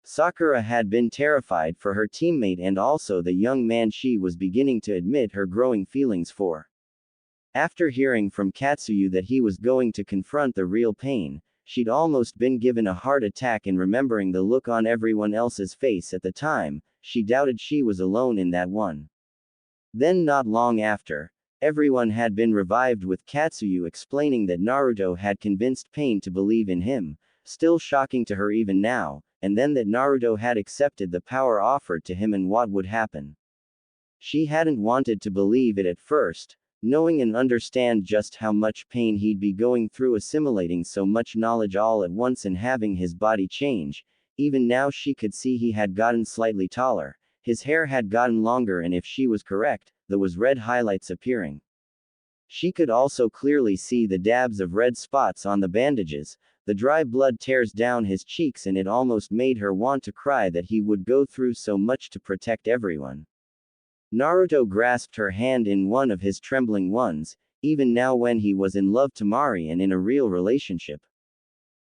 Sakura had been terrified for her teammate and also the young man she was beginning to admit her growing feelings for. After hearing from Katsuyu that he was going to confront the real pain, she'd almost been given a heart attack, and remembering the look on everyone else's face at the time, she doubted she was alone in that one. Then not long after, everyone had been revived with Katsuyu explaining that Naruto had convinced Pain to believe in him, still shocking to her even now, and then that Naruto had accepted the power offered to him and what would happen. She hadn't wanted to believe it at first, knowing and understand just how much pain he'd be going through assimilating so much knowledge all at once and having his body change. Even now she could see he had gotten slightly taller, his hair had gotten longer, and if she was correct, there was red highlights appearing. She could also clearly see the dabs of red spots on the bandages, the dry blood tears down his cheeks, and it almost made her want to cry that he would go through so much to protect everyone. Naruto grasped her hand in one of his trembling ones, even now when he was in love with Temari and in a real relationship.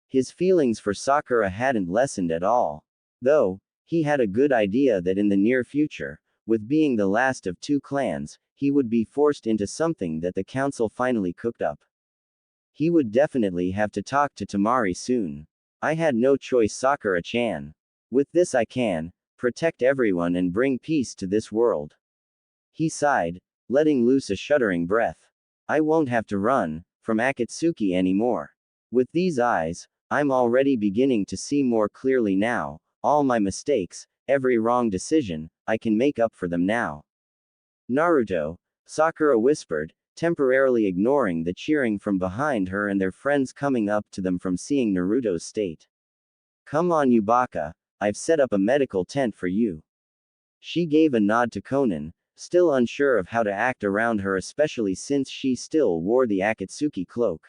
His feelings for Sakura hadn't lessened at all. Though, he had a good idea that in the near future, with being the last of two clans, he would be forced into something that the council finally cooked up. He would definitely have to talk to Temari soon. I had no choice, Sakura-chan. With this I can protect everyone and bring peace to this world. He sighed, letting loose a shuddering breath. I won't have to run from Akatsuki anymore. With these eyes, I'm already beginning to see more clearly now. All my mistakes, every wrong decision, I can make up for them now. Naruto, Sakura whispered, temporarily ignoring the cheering from behind her and their friends coming up to them from seeing Naruto's state. Come on, Yubaka, I've set up a medical tent for you. She gave a nod to Konan, still unsure of how to act around her, especially since she still wore the Akatsuki cloak.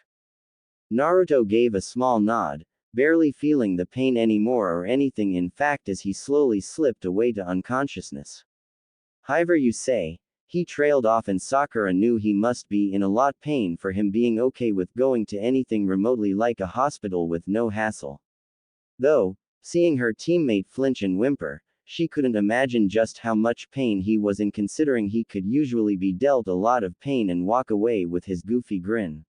Naruto gave a small nod, barely feeling the pain anymore or anything, in fact, as he slowly slipped away to unconsciousness. However you say, he trailed off, and Sakura knew he must be in a lot of pain for him being okay with going to anything remotely like a hospital with no hassle. Though, seeing her teammate flinch and whimper, she couldn't imagine just how much pain he was in, considering he could usually be dealt a lot of pain and walk away with his goofy grin.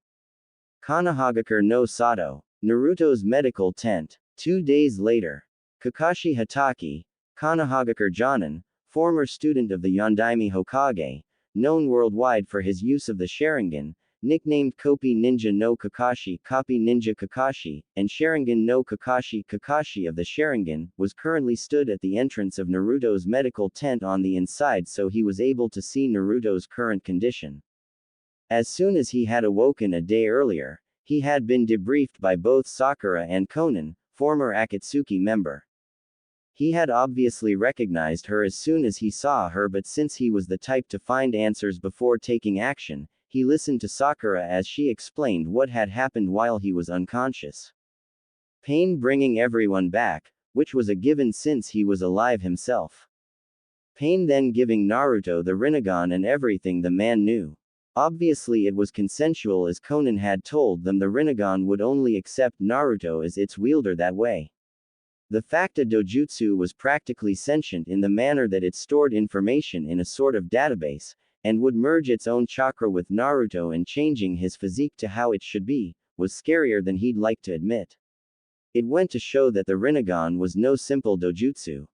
Konohagakure no Sato, Naruto's medical tent. 2 days later. Kakashi Hatake, Konohagakure Jonin, former student of the Yondaime Hokage, known worldwide for his use of the Sharingan, nicknamed Kopi Ninja no Kakashi, Copy Ninja Kakashi, and Sharingan no Kakashi, Kakashi of the Sharingan, was currently stood at the entrance of Naruto's medical tent on the inside, so he was able to see Naruto's current condition. As soon as he had awoken a day earlier, he had been debriefed by both Sakura and Konan, former Akatsuki member. He had obviously recognized her as soon as he saw her, but since he was the type to find answers before taking action, he listened to Sakura as she explained what had happened while he was unconscious. Pain bringing everyone back, which was a given since he was alive himself. Pain then giving Naruto the Rinnegan and everything the man knew. Obviously it was consensual, as Konan had told them the Rinnegan would only accept Naruto as its wielder that way. The fact a dojutsu was practically sentient in the manner that it stored information in a sort of database, and would merge its own chakra with Naruto and changing his physique to how it should be, was scarier than he'd like to admit. It went to show that the Rinnegan was no simple dojutsu.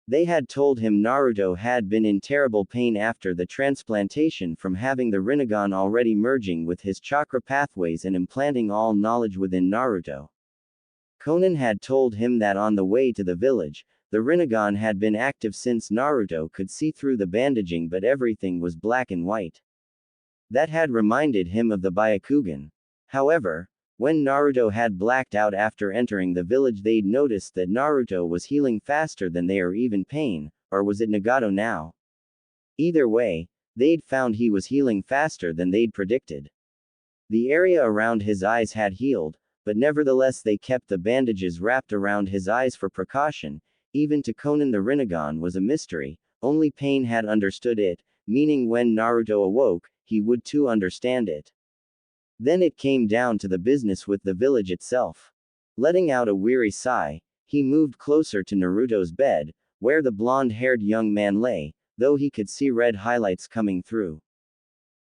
They had told him Naruto had been in terrible pain after the transplantation from having the Rinnegan already merging with his chakra pathways and implanting all knowledge within Naruto. Konan had told him that on the way to the village, the The Rinnegan had been active since Naruto could see through the bandaging, but everything was black and white. That had reminded him of the Byakugan. However, when Naruto had blacked out after entering the village, they'd noticed that Naruto was healing faster than they, or even pain, or was it Nagato now? Either way, they'd found he was healing faster than they'd predicted. The area around his eyes had healed, but nevertheless they kept the bandages wrapped around his eyes for precaution. Even to Konan the Rinnegan was a mystery, only Pain had understood it, meaning when Naruto awoke, he would too understand it. Then it came down to the business with the village itself. Letting out a weary sigh, he moved closer to Naruto's bed, where the blonde-haired young man lay, though he could see red highlights coming through.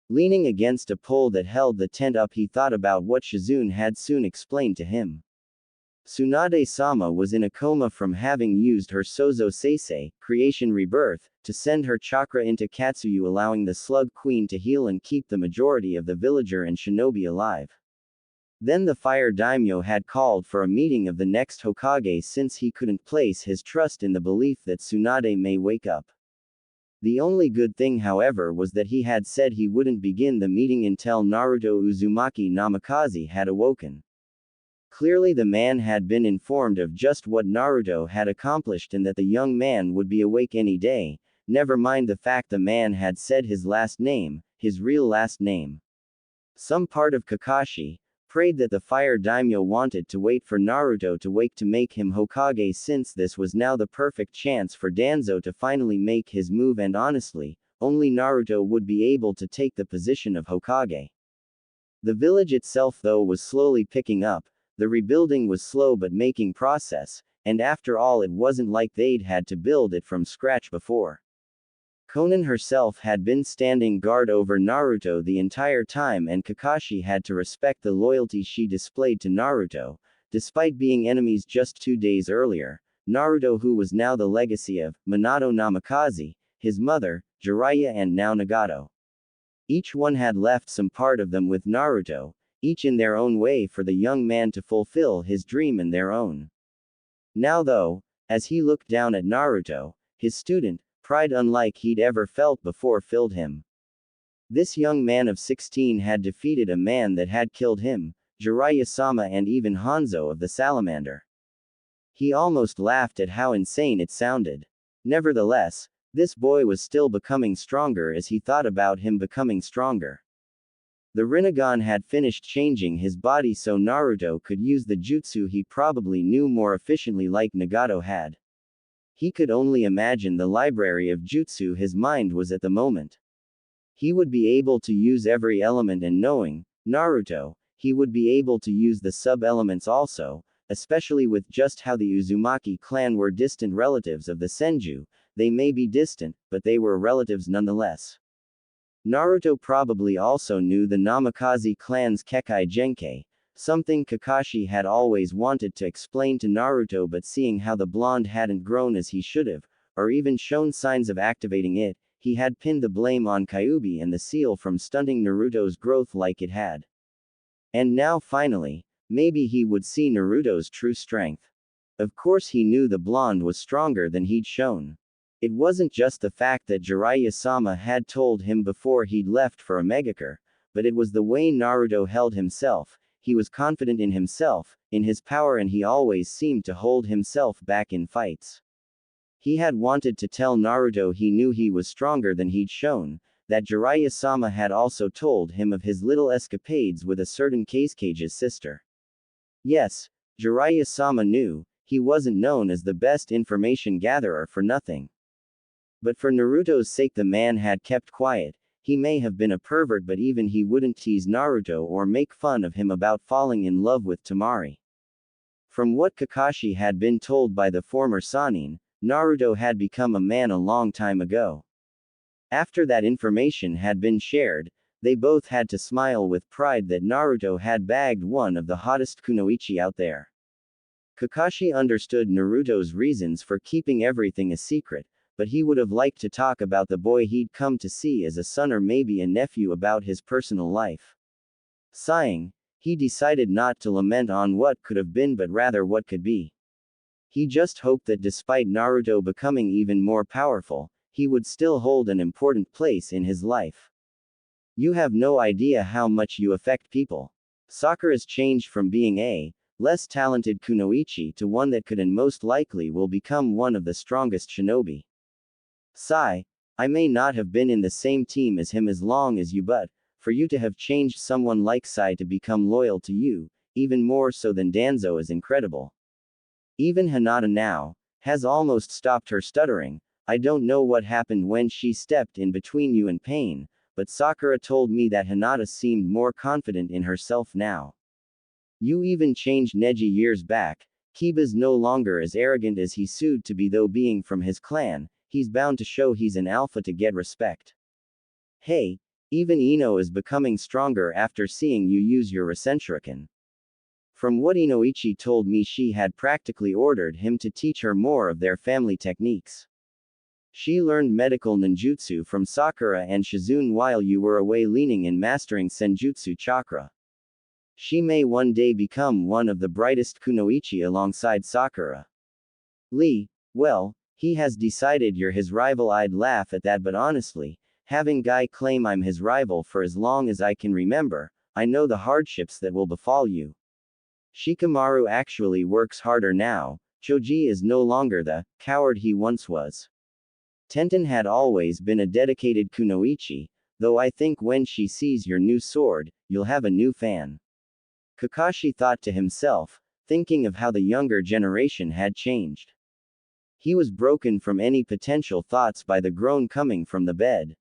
Leaning against a pole that held the tent up, he thought about what Shizune had soon explained to him. Tsunade-sama was in a coma from having used her Sozo Seisei, creation rebirth, to send her chakra into Katsuyu, allowing the Slug Queen to heal and keep the majority of the villager and shinobi alive. Then the Fire Daimyo had called for a meeting of the next Hokage since he couldn't place his trust in the belief that Tsunade may wake up. The only good thing, however, was that he had said he wouldn't begin the meeting until Naruto Uzumaki Namikaze had awoken. Clearly the man had been informed of just what Naruto had accomplished and that the young man would be awake any day, never mind the fact the man had said his last name, his real last name. Some part of Kakashi prayed that the Fire Daimyo wanted to wait for Naruto to wake to make him Hokage, since this was now the perfect chance for Danzo to finally make his move, and honestly, only Naruto would be able to take the position of Hokage. The village itself though was slowly picking up. The rebuilding was slow but making process, and after all it wasn't like they'd had to build it from scratch before. Konan herself had been standing guard over Naruto the entire time, and Kakashi had to respect the loyalty she displayed to Naruto, despite being enemies just 2 days earlier. Naruto, who was now the legacy of Minato Namikaze, his mother, Jiraiya, and now Nagato. Each one had left some part of them with Naruto, each in their own way, for the young man to fulfill his dream in their own. Now though, as he looked down at Naruto, his student, pride unlike he'd ever felt before filled him. This young man of 16 had defeated a man that had killed him, Jiraiya-sama, and even Hanzo of the Salamander. He almost laughed at how insane it sounded. Nevertheless, this boy was still becoming stronger as he thought about him becoming stronger. The Rinnegan had finished changing his body so Naruto could use the jutsu he probably knew more efficiently, like Nagato had. He could only imagine the library of jutsu his mind was at the moment. He would be able to use every element, and knowing Naruto, he would be able to use the sub-elements also, especially with just how the Uzumaki clan were distant relatives of the Senju. They may be distant, but they were relatives nonetheless. Naruto probably also knew the Namikaze clan's Kekkei Genkei, something Kakashi had always wanted to explain to Naruto, but seeing how the blonde hadn't grown as he should have, or even shown signs of activating it, he had pinned the blame on Kyuubi and the seal from stunting Naruto's growth like it had. And now finally, maybe he would see Naruto's true strength. Of course he knew the blonde was stronger than he'd shown. It wasn't just the fact that Jiraiya-sama had told him before he'd left for Omegakure, but it was the way Naruto held himself. He was confident in himself, in his power, and he always seemed to hold himself back in fights. He had wanted to tell Naruto he knew he was stronger than he'd shown, that Jiraiya-sama had also told him of his little escapades with a certain Kazuki's sister. Yes, Jiraiya-sama knew, he wasn't known as the best information gatherer for nothing. But for Naruto's sake the man had kept quiet. He may have been a pervert, but even he wouldn't tease Naruto or make fun of him about falling in love with Temari. From what Kakashi had been told by the former Sannin, Naruto had become a man a long time ago. After that information had been shared, they both had to smile with pride that Naruto had bagged one of the hottest kunoichi out there. Kakashi understood Naruto's reasons for keeping everything a secret, but he would have liked to talk about the boy he'd come to see as a son or maybe a nephew, about his personal life. Sighing, he decided not to lament on what could have been but rather what could be. He just hoped that despite Naruto becoming even more powerful, he would still hold an important place in his life. You have no idea how much you affect people. Sakura's changed from being a less talented kunoichi to one that could and most likely will become one of the strongest shinobi. Sigh, I may not have been in the same team as him as long as you, but for you to have changed someone like Sai to become loyal to you, even more so than Danzo, is incredible. Even Hinata now has almost stopped her stuttering. I don't know what happened when she stepped in between you and Pain, but Sakura told me that Hinata seemed more confident in herself now. You even changed Neji years back. Kiba's no longer as arrogant as he sued to be, though being from his clan, he's bound to show he's an alpha to get respect. Hey, even Ino is becoming stronger after seeing you use your Rasenshuriken. From what Inoichi told me, she had practically ordered him to teach her more of their family techniques. She learned medical ninjutsu from Sakura and Shizune while you were away leaning in mastering Senjutsu chakra. She may one day become one of the brightest kunoichi alongside Sakura. Lee, well, he has decided you're his rival. I'd laugh at that, but honestly, having Guy claim I'm his rival for as long as I can remember, I know the hardships that will befall you. Shikamaru actually works harder now. Choji is no longer the coward he once was. Tenten had always been a dedicated kunoichi, though I think when she sees your new sword, you'll have a new fan. Kakashi thought to himself, thinking of how the younger generation had changed. He was broken from any potential thoughts by the groan coming from the bed.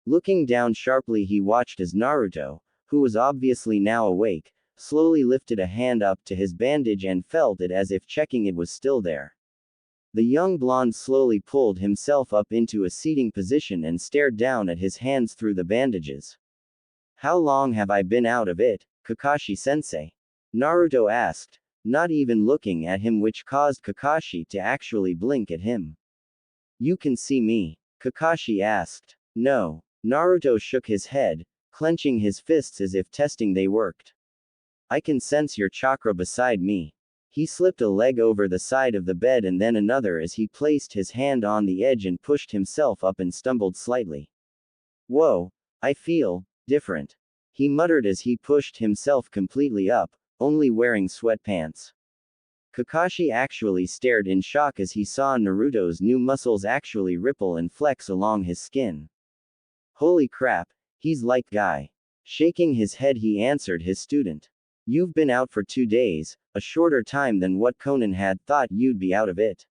Looking down sharply, he watched as Naruto, who was obviously now awake, slowly lifted a hand up to his bandage and felt it as if checking it was still there. The young blonde slowly pulled himself up into a seating position and stared down at his hands through the bandages. How long have I been out of it, Kakashi-sensei? Naruto asked, not even looking at him, which caused Kakashi to actually blink at him. You can see me? Kakashi asked. No. Naruto shook his head, clenching his fists as if testing they worked. I can sense your chakra beside me. He slipped a leg over the side of the bed and then another as he placed his hand on the edge and pushed himself up and stumbled slightly. Whoa, I feel different, he muttered as he pushed himself completely up, only wearing sweatpants. Kakashi actually stared in shock as he saw Naruto's new muscles actually ripple and flex along his skin. Holy crap, he's like Guy. Shaking his head, he answered his student. You've been out for 2 days, a shorter time than what Conan had thought you'd be out of it.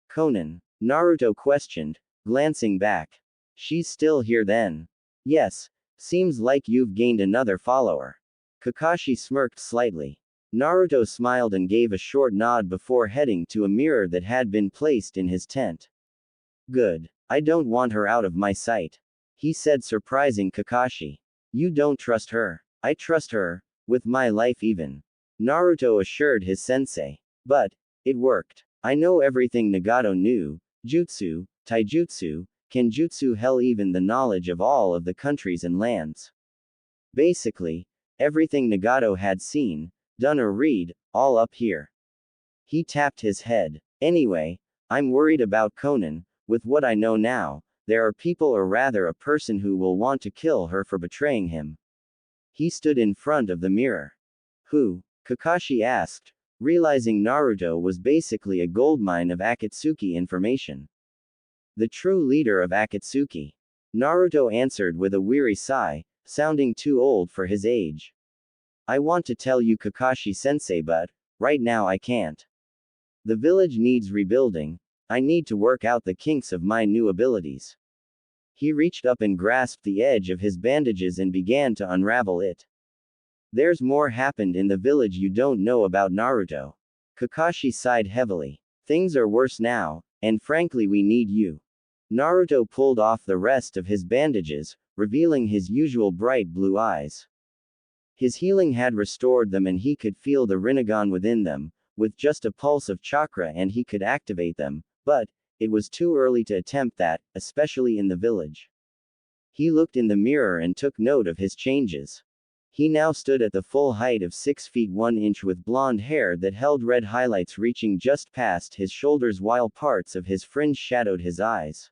Conan? Naruto questioned, glancing back. She's still here then? Yes. Seems like you've gained another follower. Kakashi smirked slightly. Naruto smiled and gave a short nod before heading to a mirror that had been placed in his tent. Good. I don't want her out of my sight, he said, surprising Kakashi. You don't trust her? I trust her, with my life even. Naruto assured his sensei. But it worked. I know everything Nagato knew, jutsu, taijutsu, kenjutsu, hell, even the knowledge of all of the countries and lands. Basically, everything Nagato had seen, done or read, all up here. He tapped his head. Anyway, I'm worried about Conan. With what I know now, there are people, or rather a person, who will want to kill her for betraying him. He stood in front of the mirror. Who? Kakashi asked, realizing Naruto was basically a goldmine of Akatsuki information. The true leader of Akatsuki. Naruto answered with a weary sigh, sounding too old for his age. I want to tell you, Kakashi-sensei, but right now I can't. The village needs rebuilding. I need to work out the kinks of my new abilities. He reached up and grasped the edge of his bandages and began to unravel it. There's more happened in the village you don't know about, Naruto. Kakashi sighed heavily. Things are worse now, and frankly we need you. Naruto pulled off the rest of his bandages, revealing his usual bright blue eyes. His healing had restored them and he could feel the Rinnegan within them, with just a pulse of chakra and he could activate them, but it was too early to attempt that, especially in the village. He looked in the mirror and took note of his changes. He now stood at the full height of 6 feet 1 inch with blonde hair that held red highlights reaching just past his shoulders while parts of his fringe shadowed his eyes.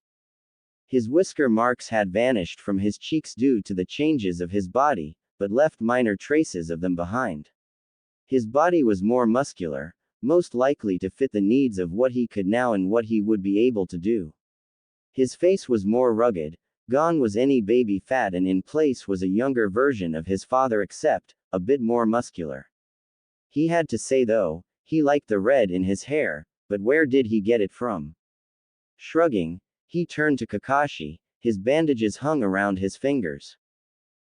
His whisker marks had vanished from his cheeks due to the changes of his body, but left minor traces of them behind. His body was more muscular, most likely to fit the needs of what he could now and what he would be able to do. His face was more rugged, gone was any baby fat, and in place was a younger version of his father except, a bit more muscular. He had to say though, he liked the red in his hair, but where did he get it from? Shrugging, he turned to Kakashi, his bandages hung around his fingers.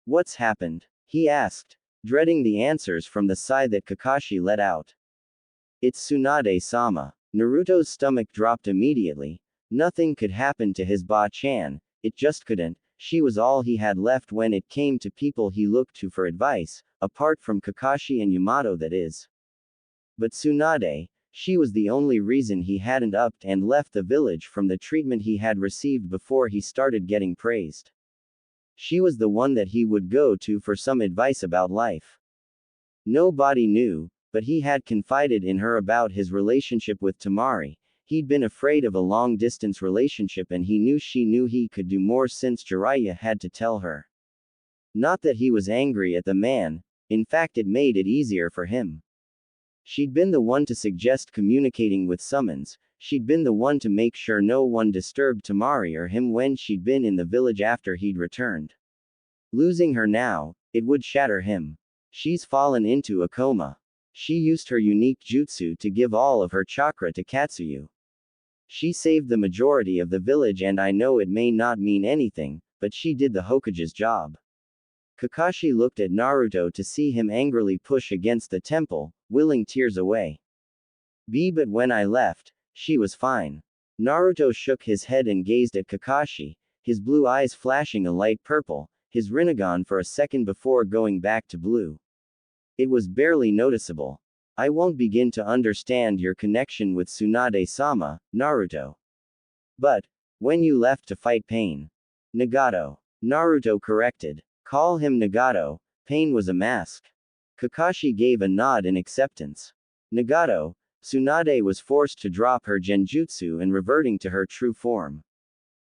What's happened? He asked, dreading the answers from the sigh that Kakashi let out. It's Tsunade-sama. Naruto's stomach dropped immediately. Nothing could happen to his Ba-chan, it just couldn't. She was all he had left when it came to people he looked to for advice, apart from Kakashi and Yamato that is. But Tsunade, she was the only reason he hadn't upped and left the village from the treatment he had received before he started getting praised. She was the one that he would go to for some advice about life. Nobody knew, but he had confided in her about his relationship with Temari. He'd been afraid of a long-distance relationship and he knew she knew he could do more since Jiraiya had to tell her. Not that he was angry at the man, in fact it made it easier for him. She'd been the one to suggest communicating with summons, she'd been the one to make sure no one disturbed Temari or him when she'd been in the village after he'd returned. Losing her now, it would shatter him. She's fallen into a coma. She used her unique jutsu to give all of her chakra to Katsuyu. She saved the majority of the village and I know it may not mean anything, but she did the Hokage's job. Kakashi looked at Naruto to see him angrily push against the temple, willing tears away. But when I left, she was fine. Naruto shook his head and gazed at Kakashi, his blue eyes flashing a light purple, his Rinnegan for a second before going back to blue. It was barely noticeable. I won't begin to understand your connection with Tsunade-sama, Naruto. But, when you left to fight Pain. Nagato. Naruto corrected. Call him Nagato, Pain was a mask. Kakashi gave a nod in acceptance. Nagato, Tsunade was forced to drop her genjutsu and reverting to her true form.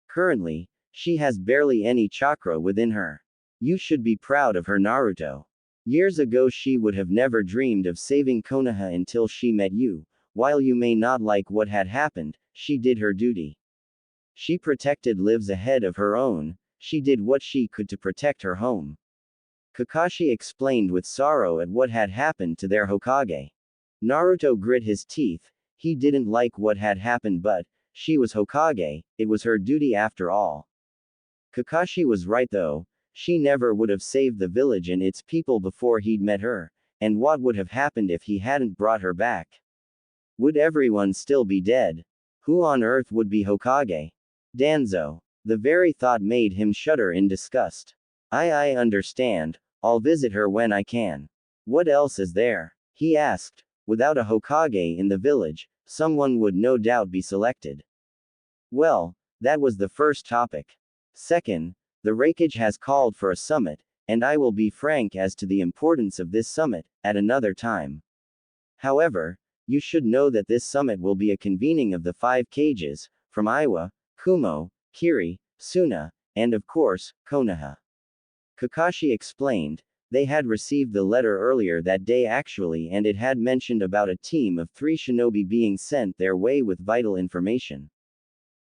Currently, she has barely any chakra within her. You should be proud of her, Naruto. Years ago she would have never dreamed of saving Konoha until she met you. While you may not like what had happened, she did her duty. She protected lives ahead of her own, she did what she could to protect her home. Kakashi explained with sorrow at what had happened to their Hokage. Naruto grit his teeth, he didn't like what had happened but, she was Hokage, it was her duty after all. Kakashi was right though, she never would have saved the village and its people before he'd met her, and what would have happened if he hadn't brought her back? Would everyone still be dead? Who on earth would be Hokage? Danzo. The very thought made him shudder in disgust. I understand, I'll visit her when I can. What else is there? He asked. Without a Hokage in the village, someone would no doubt be selected. Well, that was the first topic. Second, the Raikage has called for a summit, and I will be frank as to the importance of this summit, at another time. However, you should know that this summit will be a convening of the 5 cages, from Iwa, Kumo, Kiri, Suna, and of course, Konoha. Kakashi explained, they had received the letter earlier that day actually and it had mentioned about a team of 3 shinobi being sent their way with vital information.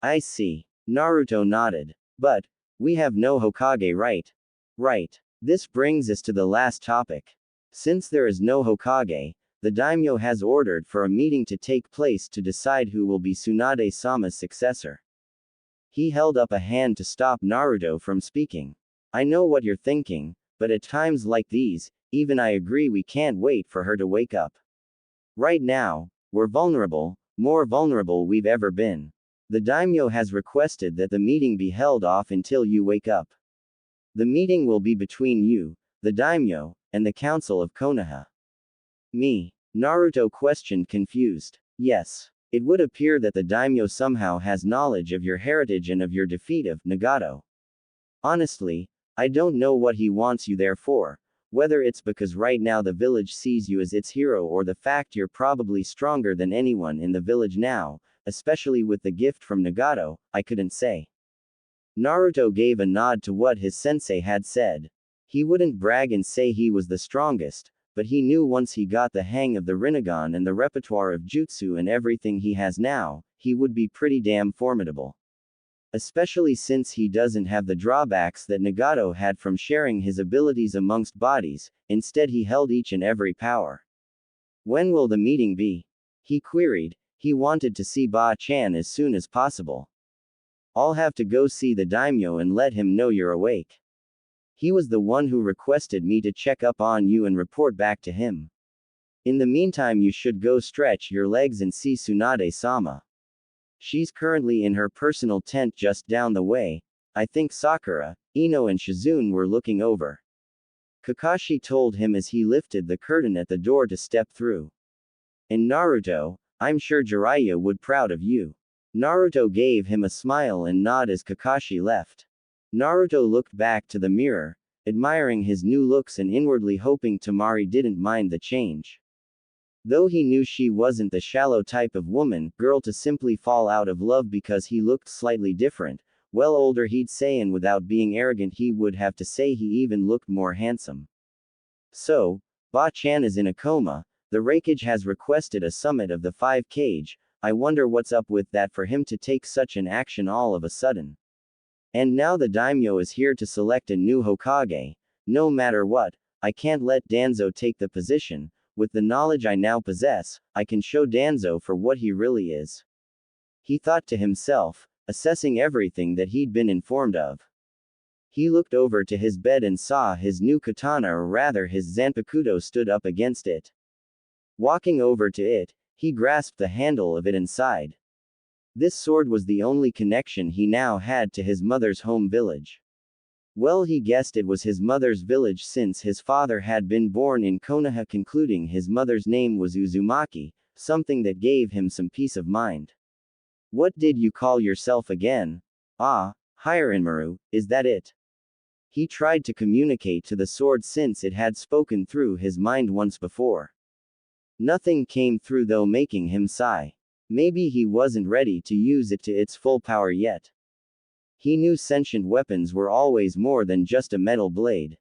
I see. Naruto nodded. But, we have no Hokage, right? Right. This brings us to the last topic. Since there is no Hokage, the daimyo has ordered for a meeting to take place to decide who will be Tsunade-sama's successor. He held up a hand to stop Naruto from speaking. I know what you're thinking, but at times like these, even I agree we can't wait for her to wake up. Right now, we're vulnerable, more vulnerable we've ever been. The daimyo has requested that the meeting be held off until you wake up. The meeting will be between you, the daimyo, and the council of Konoha. Me? Naruto questioned confused. Yes. It would appear that the daimyo somehow has knowledge of your heritage and of your defeat of Nagato. Honestly, I don't know what he wants you there for. Whether it's because right now the village sees you as its hero or the fact you're probably stronger than anyone in the village now, especially with the gift from Nagato, I couldn't say. Naruto gave a nod to what his sensei had said. He wouldn't brag and say he was the strongest, but he knew once he got the hang of the Rinnegan and the repertoire of jutsu and everything he has now, he would be pretty damn formidable. Especially since he doesn't have the drawbacks that Nagato had from sharing his abilities amongst bodies, instead he held each and every power. When will the meeting be? He queried. He wanted to see Ba-chan as soon as possible. I'll have to go see the daimyo and let him know you're awake. He was the one who requested me to check up on you and report back to him. In the meantime you should go stretch your legs and see Tsunade-sama. She's currently in her personal tent just down the way. I think Sakura, Ino and Shizune were looking over. Kakashi told him as he lifted the curtain at the door to step through. And Naruto, I'm sure Jiraiya would proud of you. Naruto gave him a smile and nod as Kakashi left. Naruto looked back to the mirror, admiring his new looks and inwardly hoping Temari didn't mind the change. Though he knew she wasn't the shallow type of girl to simply fall out of love because he looked slightly different, well older he'd say, and without being arrogant he would have to say he even looked more handsome. So, Ba-chan is in a coma, the Raikage has requested a summit of the 5 Kage, I wonder what's up with that for him to take such an action all of a sudden. And now the daimyo is here to select a new Hokage. No matter what, I can't let Danzo take the position. With the knowledge I now possess, I can show Danzo for what he really is. He thought to himself, assessing everything that he'd been informed of. He looked over to his bed and saw his new katana, or rather his zanpakuto, stood up against it. Walking over to it, he grasped the handle of it and sighed. This sword was the only connection he now had to his mother's home village. Well, he guessed it was his mother's village since his father had been born in Konoha, concluding his mother's name was Uzumaki, something that gave him some peace of mind. What did you call yourself again? Ah, Hirenmaru, is that it? He tried to communicate to the sword since it had spoken through his mind once before. Nothing came through, though, making him sigh. Maybe he wasn't ready to use it to its full power yet. He knew sentient weapons were always more than just a metal blade.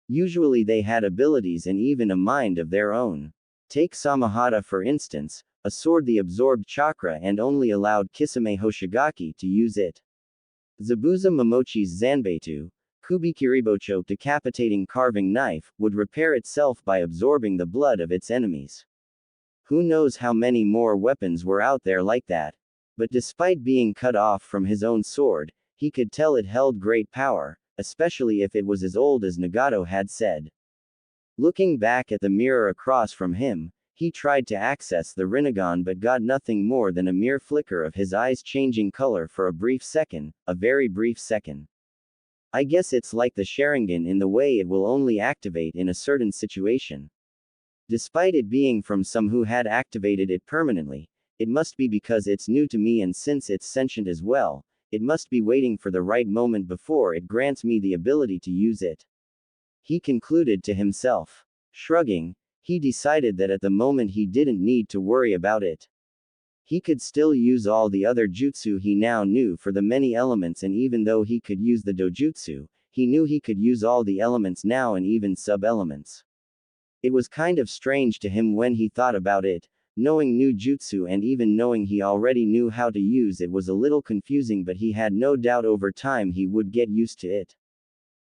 Usually they had abilities and even a mind of their own. Take Samahata for instance, a sword that absorbed chakra and only allowed Kisame Hoshigaki to use it. Zabuza Momochi's Zanbeitu, Kubikiribocho decapitating carving knife, would repair itself by absorbing the blood of its enemies. Who knows how many more weapons were out there like that? But despite being cut off from his own sword, he could tell it held great power, especially if it was as old as Nagato had said. Looking back at the mirror across from him, he tried to access the Rinnegan but got nothing more than a mere flicker of his eyes changing color for a brief second, a very brief second. I guess it's like the Sharingan in the way it will only activate in a certain situation. Despite it being from some who had activated it permanently, it must be because it's new to me, and since it's sentient as well, it must be waiting for the right moment before it grants me the ability to use it. He concluded to himself. Shrugging, he decided that at the moment he didn't need to worry about it. He could still use all the other jutsu he now knew for the many elements, and even though he could use the dojutsu, he knew he could use all the elements now and even sub-elements. It was kind of strange to him when he thought about it. Knowing new jutsu and even knowing he already knew how to use it was a little confusing, but he had no doubt over time he would get used to it.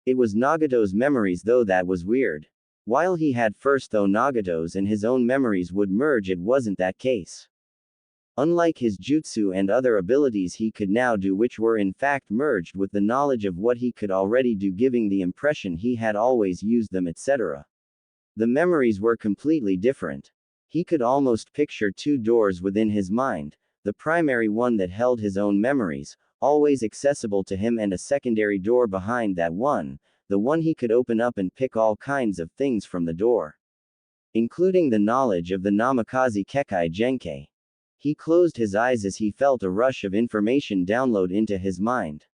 It was Nagato's memories though that was weird. While he had first though Nagato's and his own memories would merge, it wasn't that case. Unlike his jutsu and other abilities he could now do, which were in fact merged with the knowledge of what he could already do, giving the impression he had always used them, etc. The memories were completely different. He could almost picture 2 doors within his mind, the primary one that held his own memories, always accessible to him, and a secondary door behind that one, the one he could open up and pick all kinds of things from the door. Including the knowledge of the Namikaze Kekai Genkai. He closed his eyes as he felt a rush of information download into his mind.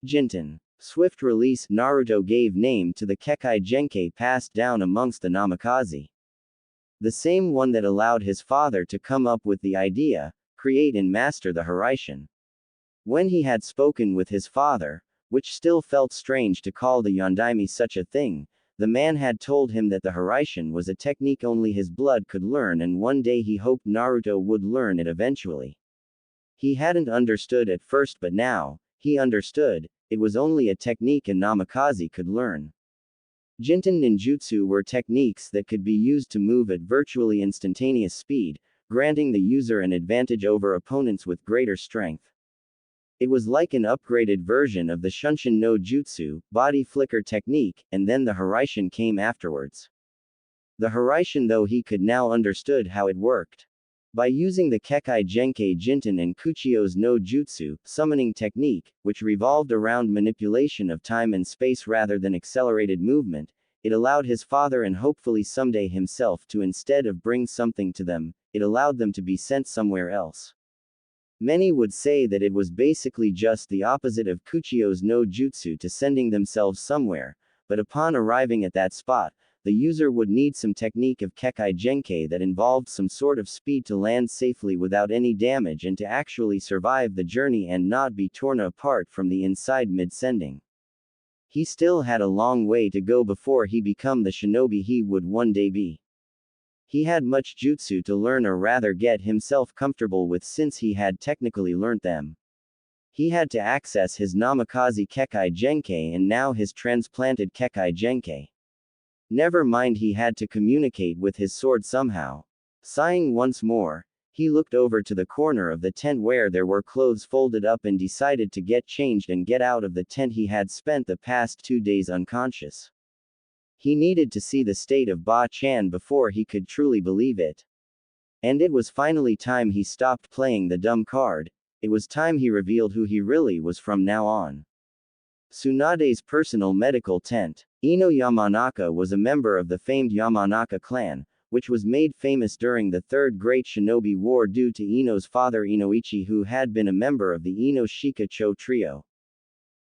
Jinten. Swift release, Naruto gave name to the Kekkei Genkai passed down amongst the Namikaze. The same one that allowed his father to come up with the idea, create and master the Hiraishin. When he had spoken with his father, which still felt strange to call the Yondaime such a thing, the man had told him that the Hiraishin was a technique only his blood could learn, and one day he hoped Naruto would learn it eventually. He hadn't understood at first, but now, he understood. It was only a technique a Namikaze could learn. Jinten ninjutsu were techniques that could be used to move at virtually instantaneous speed, granting the user an advantage over opponents with greater strength. It was like an upgraded version of the Shunshin no Jutsu, body flicker technique, and then the Hiraishin came afterwards. The Hiraishin, though, he could now understood how it worked. By using the Kekkei Genkai Jinten and Kuchio's no Jutsu, summoning technique, which revolved around manipulation of time and space rather than accelerated movement, it allowed his father and hopefully someday himself to, instead of bring something to them, it allowed them to be sent somewhere else. Many would say that it was basically just the opposite of Kuchio's no Jutsu to sending themselves somewhere, but upon arriving at that spot, the user would need some technique of Kekkei Genkai that involved some sort of speed to land safely without any damage and to actually survive the journey and not be torn apart from the inside mid-sending. He still had a long way to go before he become the shinobi he would one day be. He had much jutsu to learn, or rather get himself comfortable with, since he had technically learnt them. He had to access his Namikaze Kekkei Genkai and now his transplanted Kekkei Genkai. Never mind, he had to communicate with his sword somehow. Sighing once more, he looked over to the corner of the tent where there were clothes folded up and decided to get changed and get out of the tent. He had spent the past 2 days unconscious. He needed to see the state of Ba-chan before he could truly believe it. And it was finally time he stopped playing the dumb card. It was time he revealed who he really was from now on. Tsunade's personal medical tent. Ino Yamanaka was a member of the famed Yamanaka clan, which was made famous during the Third Great Shinobi War due to Ino's father Inoichi, who had been a member of the Ino Shika Cho trio.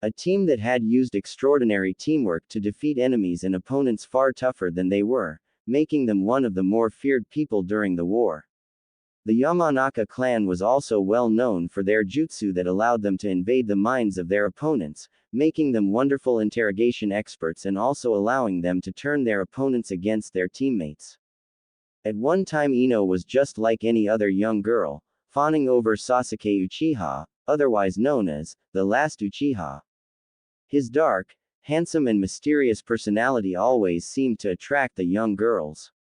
A team that had used extraordinary teamwork to defeat enemies and opponents far tougher than they were, making them one of the more feared people during the war. The Yamanaka clan was also well known for their jutsu that allowed them to invade the minds of their opponents, making them wonderful interrogation experts and also allowing them to turn their opponents against their teammates. At one time, Ino was just like any other young girl, fawning over Sasuke Uchiha, otherwise known as the last Uchiha. His dark, handsome and mysterious personality always seemed to attract the young girls.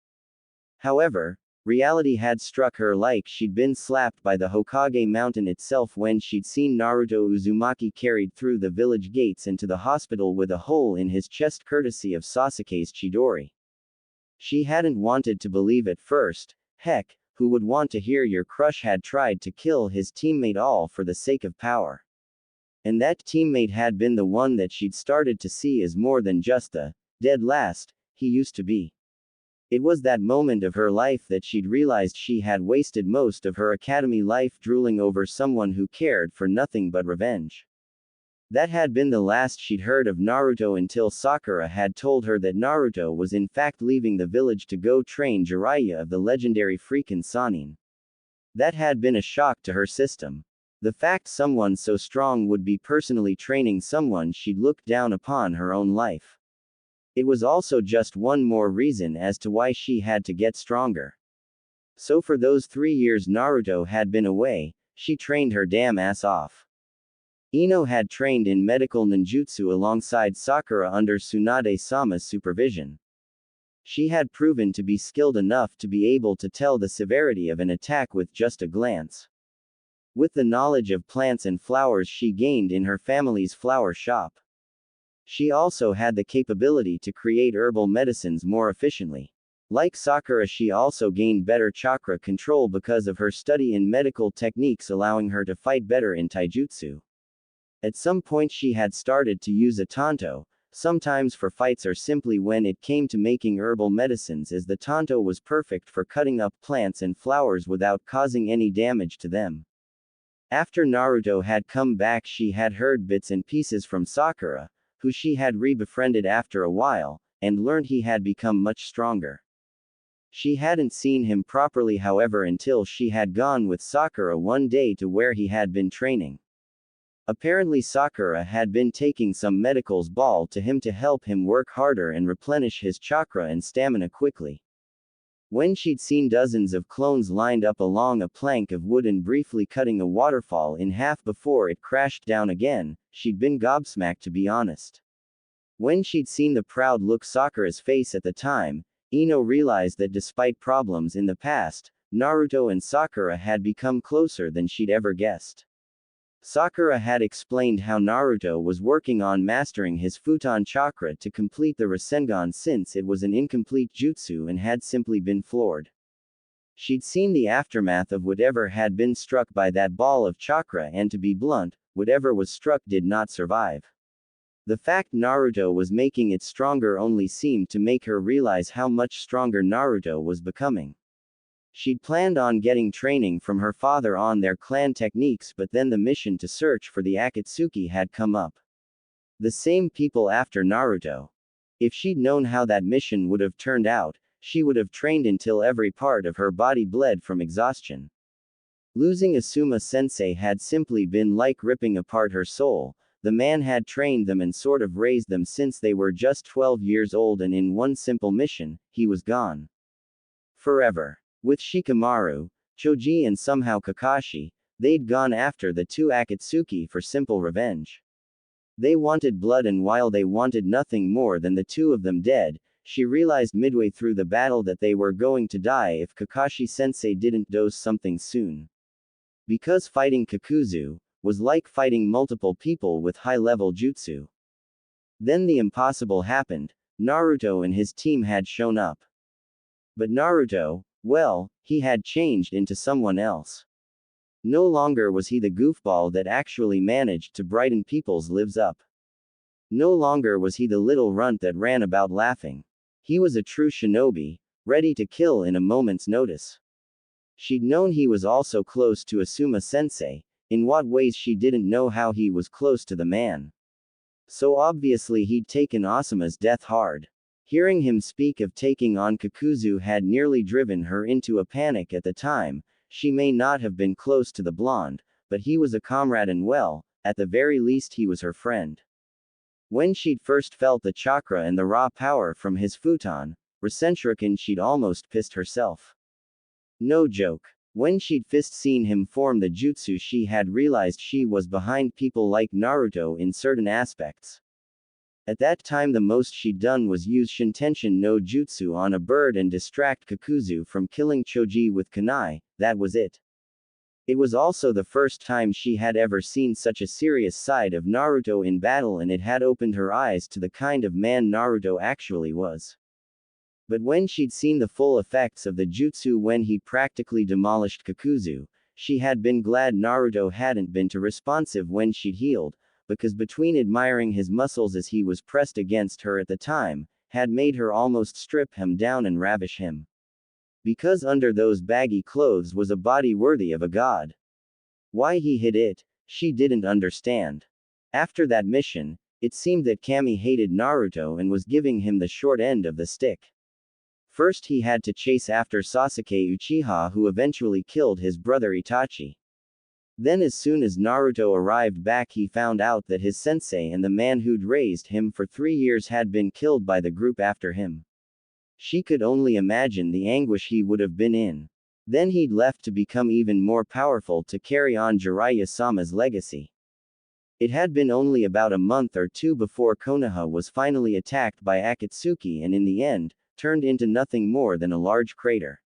However, reality had struck her like she'd been slapped by the Hokage mountain itself when she'd seen Naruto Uzumaki carried through the village gates and to the hospital with a hole in his chest courtesy of Sasuke's Chidori. She hadn't wanted to believe at first. Heck, who would want to hear your crush had tried to kill his teammate all for the sake of power? And that teammate had been the one that she'd started to see as more than just the dead last he used to be. It was that moment of her life that she'd realized she had wasted most of her academy life drooling over someone who cared for nothing but revenge. That had been the last she'd heard of Naruto until Sakura had told her that Naruto was in fact leaving the village to go train Jiraiya of the legendary freakin' Sannin. That had been a shock to her system. The fact someone so strong would be personally training someone she'd looked down upon her own life. It was also just one more reason as to why she had to get stronger. So for those 3 years Naruto had been away, she trained her damn ass off. Ino had trained in medical ninjutsu alongside Sakura under Tsunade-sama's supervision. She had proven to be skilled enough to be able to tell the severity of an attack with just a glance. With the knowledge of plants and flowers she gained in her family's flower shop, she also had the capability to create herbal medicines more efficiently. Like Sakura, she also gained better chakra control because of her study in medical techniques, allowing her to fight better in taijutsu. At some point she had started to use a tanto, sometimes for fights or simply when it came to making herbal medicines, as the tanto was perfect for cutting up plants and flowers without causing any damage to them. After Naruto had come back, she had heard bits and pieces from Sakura, who she had re-befriended after a while, and learned he had become much stronger. She hadn't seen him properly however until she had gone with Sakura one day to where he had been training. Apparently Sakura had been taking some medical's ball to him to help him work harder and replenish his chakra and stamina quickly. When she'd seen dozens of clones lined up along a plank of wood and briefly cutting a waterfall in half before it crashed down again, she'd been gobsmacked to be honest. When she'd seen the proud look Sakura's face at the time, Ino realized that despite problems in the past, Naruto and Sakura had become closer than she'd ever guessed. Sakura had explained how Naruto was working on mastering his futon chakra to complete the Rasengan since it was an incomplete jutsu and had simply been floored. She'd seen the aftermath of whatever had been struck by that ball of chakra and to be blunt, whatever was struck did not survive. The fact Naruto was making it stronger only seemed to make her realize how much stronger Naruto was becoming. She'd planned on getting training from her father on their clan techniques, but then the mission to search for the Akatsuki had come up. The same people after Naruto. If she'd known how that mission would have turned out, she would have trained until every part of her body bled from exhaustion. Losing Asuma Sensei had simply been like ripping apart her soul. The man had trained them and sort of raised them since they were just 12 years old, and in one simple mission, he was gone. Forever. With Shikamaru, Choji and somehow Kakashi, they'd gone after the two Akatsuki for simple revenge. They wanted blood, and while they wanted nothing more than the two of them dead, she realized midway through the battle that they were going to die if Kakashi-sensei didn't do something soon. Because fighting Kakuzu was like fighting multiple people with high-level jutsu. Then the impossible happened. Naruto and his team had shown up. But Naruto, well, he had changed into someone else. No longer was he the goofball that actually managed to brighten people's lives up. No longer was he the little runt that ran about laughing. He was a true shinobi, ready to kill in a moment's notice. She'd known he was also close to Asuma Sensei. In what ways she didn't know how he was close to the man. So obviously he'd taken Asuma's death hard. Hearing him speak of taking on Kakuzu had nearly driven her into a panic at the time. She may not have been close to the blonde, but he was a comrade and well, at the very least he was her friend. When she'd first felt the chakra and the raw power from his futon, Rasenshuriken, she'd almost pissed herself. No joke. When she'd first seen him form the jutsu, she had realized she was behind people like Naruto in certain aspects. At that time the most she'd done was use Shintenshin no Jutsu on a bird and distract Kakuzu from killing Choji with kunai, that was it. It was also the first time she had ever seen such a serious side of Naruto in battle, and it had opened her eyes to the kind of man Naruto actually was. But when she'd seen the full effects of the jutsu when he practically demolished Kakuzu, she had been glad Naruto hadn't been too responsive when she'd healed, because between admiring his muscles as he was pressed against her at the time, had made her almost strip him down and ravish him. Because under those baggy clothes was a body worthy of a god. Why he hid it, she didn't understand. After that mission, it seemed that Kami hated Naruto and was giving him the short end of the stick. First he had to chase after Sasuke Uchiha, who eventually killed his brother Itachi. Then as soon as Naruto arrived back, he found out that his sensei and the man who'd raised him for 3 years had been killed by the group after him. She could only imagine the anguish he would have been in. Then he'd left to become even more powerful to carry on Jiraiya-sama's legacy. It had been only about a month or two before Konoha was finally attacked by Akatsuki and in the end, turned into nothing more than a large crater.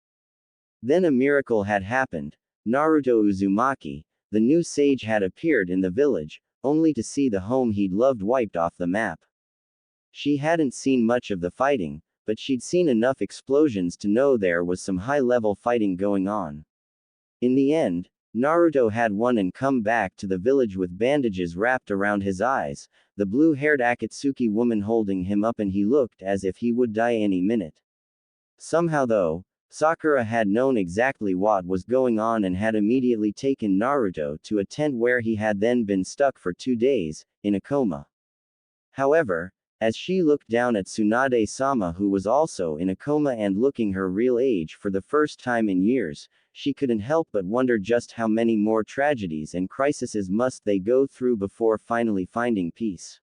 Then a miracle had happened. Naruto Uzumaki, the new sage, had appeared in the village, only to see the home he'd loved wiped off the map. She hadn't seen much of the fighting, but she'd seen enough explosions to know there was some high-level fighting going on. In the end, Naruto had won and come back to the village with bandages wrapped around his eyes, the blue-haired Akatsuki woman holding him up, and he looked as if he would die any minute. Somehow though, Sakura had known exactly what was going on and had immediately taken Naruto to a tent where he had then been stuck for 2 days, in a coma. However, as she looked down at Tsunade-sama, who was also in a coma and looking her real age for the first time in years, she couldn't help but wonder just how many more tragedies and crises must they go through before finally finding peace.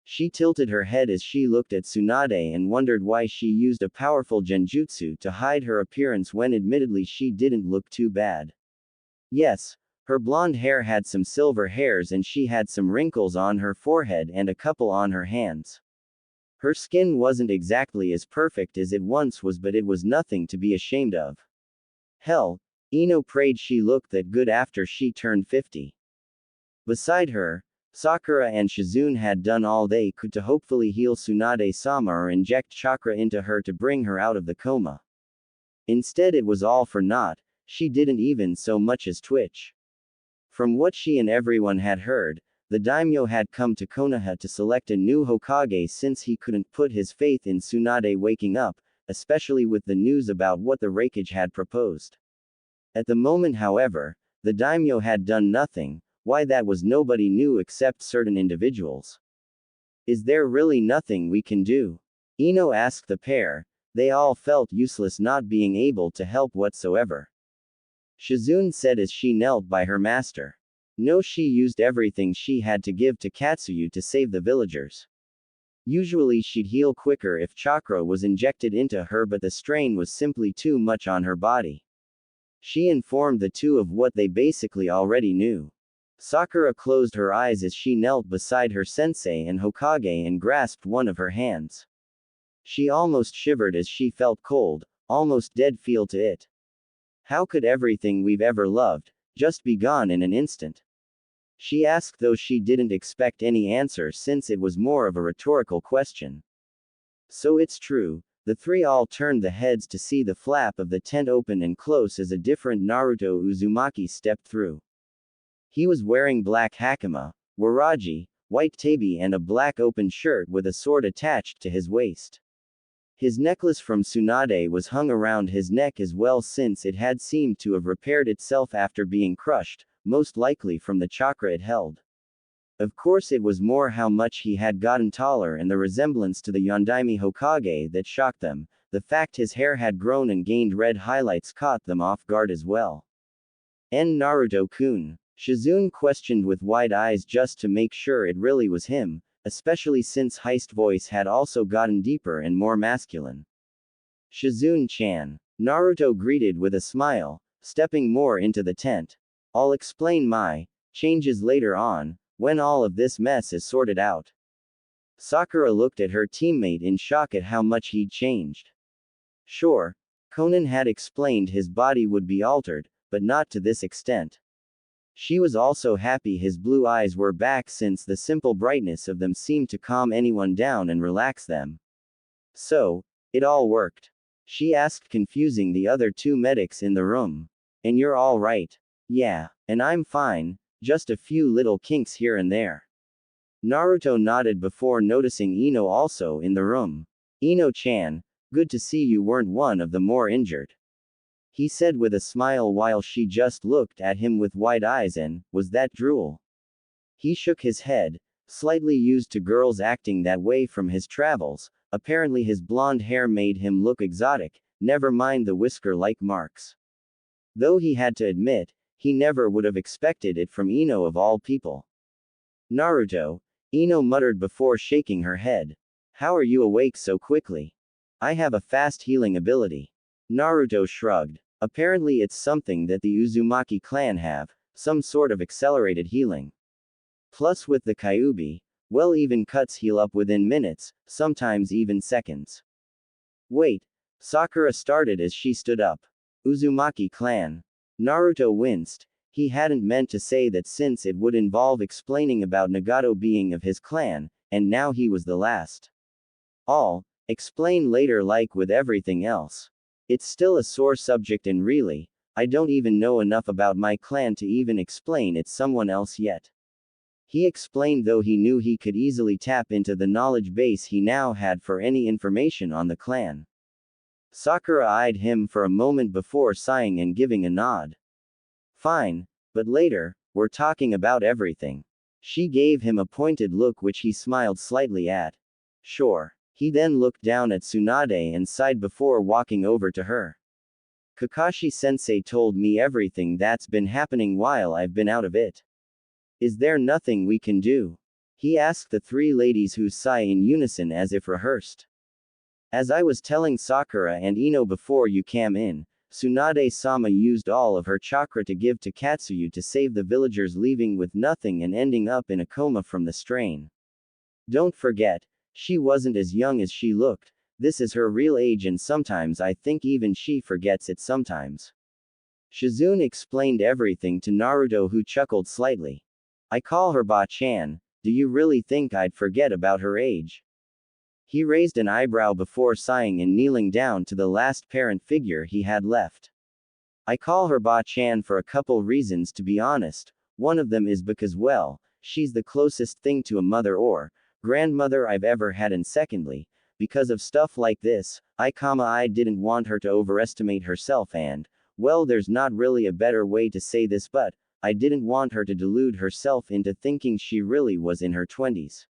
She tilted her head as she looked at Tsunade and wondered why she used a powerful genjutsu to hide her appearance when admittedly she didn't look too bad. Yes, her blonde hair had some silver hairs and she had some wrinkles on her forehead and a couple on her hands. Her skin wasn't exactly as perfect as it once was, but it was nothing to be ashamed of. Hell, Ino prayed she looked that good after she turned 50. Beside her, Sakura and Shizune had done all they could to hopefully heal Tsunade-sama or inject chakra into her to bring her out of the coma. Instead, it was all for naught. She didn't even so much as twitch. From what she and everyone had heard, the daimyo had come to Konoha to select a new Hokage since he couldn't put his faith in Tsunade waking up, especially with the news about what the Raikage had proposed. At the moment, however, the daimyo had done nothing. Why that was nobody knew except certain individuals. Is there really nothing we can do? Ino asked the pair. They all felt useless, not being able to help whatsoever. Shizune said as she knelt by her master. No, she used everything she had to give to Katsuyu to save the villagers. Usually she'd heal quicker if chakra was injected into her, but the strain was simply too much on her body. She informed the two of what they basically already knew. Sakura closed her eyes as she knelt beside her sensei and Hokage and grasped one of her hands. She almost shivered as she felt cold, almost dead feel to it. How could everything we've ever loved just be gone in an instant? She asked, though she didn't expect any answer since it was more of a rhetorical question. So it's true. The three all turned the heads to see the flap of the tent open and close as a different Naruto Uzumaki stepped through. He was wearing black hakama, waraji, white tabi and a black open shirt with a sword attached to his waist. His necklace from Tsunade was hung around his neck as well, since it had seemed to have repaired itself after being crushed, most likely from the chakra it held. Of course, it was more how much he had gotten taller and the resemblance to the Yondaime Hokage that shocked them. The fact his hair had grown and gained red highlights caught them off guard as well. Naruto-kun? Shizune questioned with wide eyes just to make sure it really was him, especially since Heist's voice had also gotten deeper and more masculine. Shizune-chan. Naruto greeted with a smile, stepping more into the tent. I'll explain my changes later on, when all of this mess is sorted out. Sakura looked at her teammate in shock at how much he'd changed. Sure, Conan had explained his body would be altered, but not to this extent. She was also happy his blue eyes were back, since the simple brightness of them seemed to calm anyone down and relax them. So, it all worked? She asked, confusing the other two medics in the room. And you're all right? Yeah, and I'm fine, just a few little kinks here and there. Naruto nodded before noticing Ino also in the room. Ino-chan, good to see you weren't one of the more injured. He said with a smile while she just looked at him with wide eyes. And was that drool? He shook his head, slightly used to girls acting that way from his travels. Apparently his blonde hair made him look exotic, never mind the whisker-like marks. Though he had to admit, he never would have expected it from Ino of all people. Naruto, Ino muttered before shaking her head. How are you awake so quickly? I have a fast healing ability. Naruto shrugged. Apparently it's something that the Uzumaki clan have, some sort of accelerated healing. Plus with the Kyuubi, well, even cuts heal up within minutes, sometimes even seconds. Wait. Sakura started as she stood up. Uzumaki clan. Naruto winced. He hadn't meant to say that since it would involve explaining about Nagato being of his clan, and now he was the last. I'll explain later, like with everything else. It's still a sore subject, and really, I don't even know enough about my clan to even explain it someone else yet. He explained, though he knew he could easily tap into the knowledge base he now had for any information on the clan. Sakura eyed him for a moment before sighing and giving a nod. Fine, but later, we're talking about everything. She gave him a pointed look which he smiled slightly at. Sure. He then looked down at Tsunade and sighed before walking over to her. Kakashi-sensei told me everything that's been happening while I've been out of it. Is there nothing we can do? He asked the three ladies who sigh in unison as if rehearsed. As I was telling Sakura and Ino before you came in, Tsunade-sama used all of her chakra to give to Katsuyu to save the villagers, leaving with nothing and ending up in a coma from the strain. Don't forget, she wasn't as young as she looked. This is her real age, and sometimes I think even she forgets it sometimes. Shizune explained everything to Naruto, who chuckled slightly. I call her Ba-chan. Do you really think I'd forget about her age? He raised an eyebrow before sighing and kneeling down to the last parent figure he had left. I call her Ba-chan for a couple reasons, to be honest. One of them is because, well, she's the closest thing to a mother or grandmother I've ever had, and secondly, because of stuff like this, I didn't want her to overestimate herself, and, well, there's not really a better way to say this, but I didn't want her to delude herself into thinking she really was in her 20s.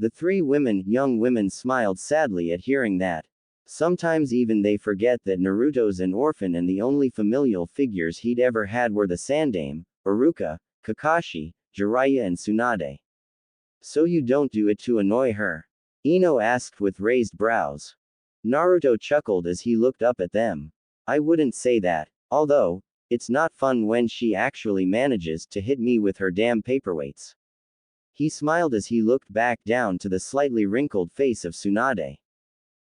The three young women smiled sadly at hearing that. Sometimes even they forget that Naruto's an orphan and the only familial figures he'd ever had were the Sandaime, Iruka, Kakashi, Jiraiya and Tsunade. So you don't do it to annoy her? Ino asked with raised brows. Naruto chuckled as he looked up at them. I wouldn't say that. Although, it's not fun when she actually manages to hit me with her damn paperweights. He smiled as he looked back down to the slightly wrinkled face of Tsunade.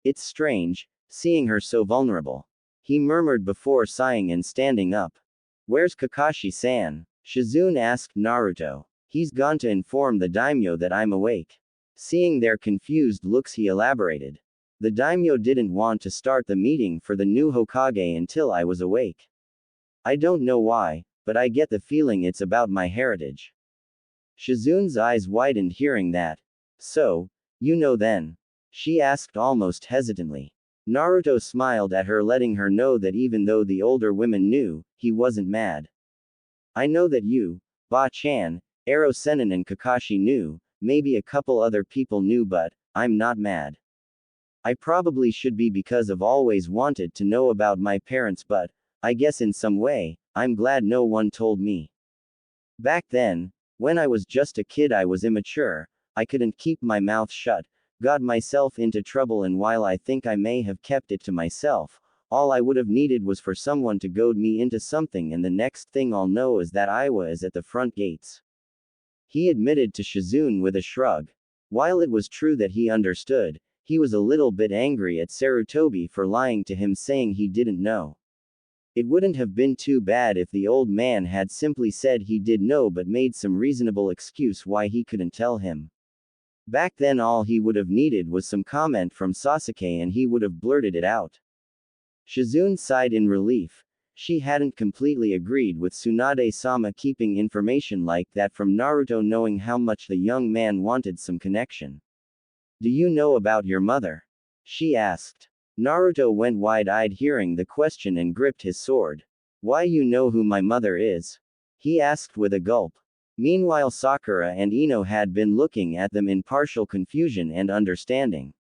It's strange, seeing her so vulnerable. He murmured before sighing and standing up. Where's Kakashi-san? Shizune asked Naruto. He's gone to inform the daimyo that I'm awake. Seeing their confused looks, he elaborated. The daimyo didn't want to start the meeting for the new Hokage until I was awake. I don't know why, but I get the feeling it's about my heritage. Shizune's eyes widened hearing that. So, you know then? She asked almost hesitantly. Naruto smiled at her, letting her know that even though the older women knew, he wasn't mad. I know that you, Ba-chan, Ero Sennin and Kakashi knew, maybe a couple other people knew, but I'm not mad. I probably should be because I've always wanted to know about my parents, but I guess in some way, I'm glad no one told me. Back then, when I was just a kid, I was immature, I couldn't keep my mouth shut, got myself into trouble, and while I think I may have kept it to myself, all I would have needed was for someone to goad me into something, and the next thing I'll know is that I was at the front gates. He admitted to Shizune with a shrug. While it was true that he understood, he was a little bit angry at Sarutobi for lying to him, saying he didn't know. It wouldn't have been too bad if the old man had simply said he did know but made some reasonable excuse why he couldn't tell him. Back then all he would have needed was some comment from Sasuke and he would have blurted it out. Shizune sighed in relief. She hadn't completely agreed with Tsunade-sama keeping information like that from Naruto, knowing how much the young man wanted some connection. Do you know about your mother? She asked. Naruto went wide-eyed hearing the question and gripped his sword. Why, you know who my mother is? He asked with a gulp. Meanwhile Sakura and Ino had been looking at them in partial confusion and understanding.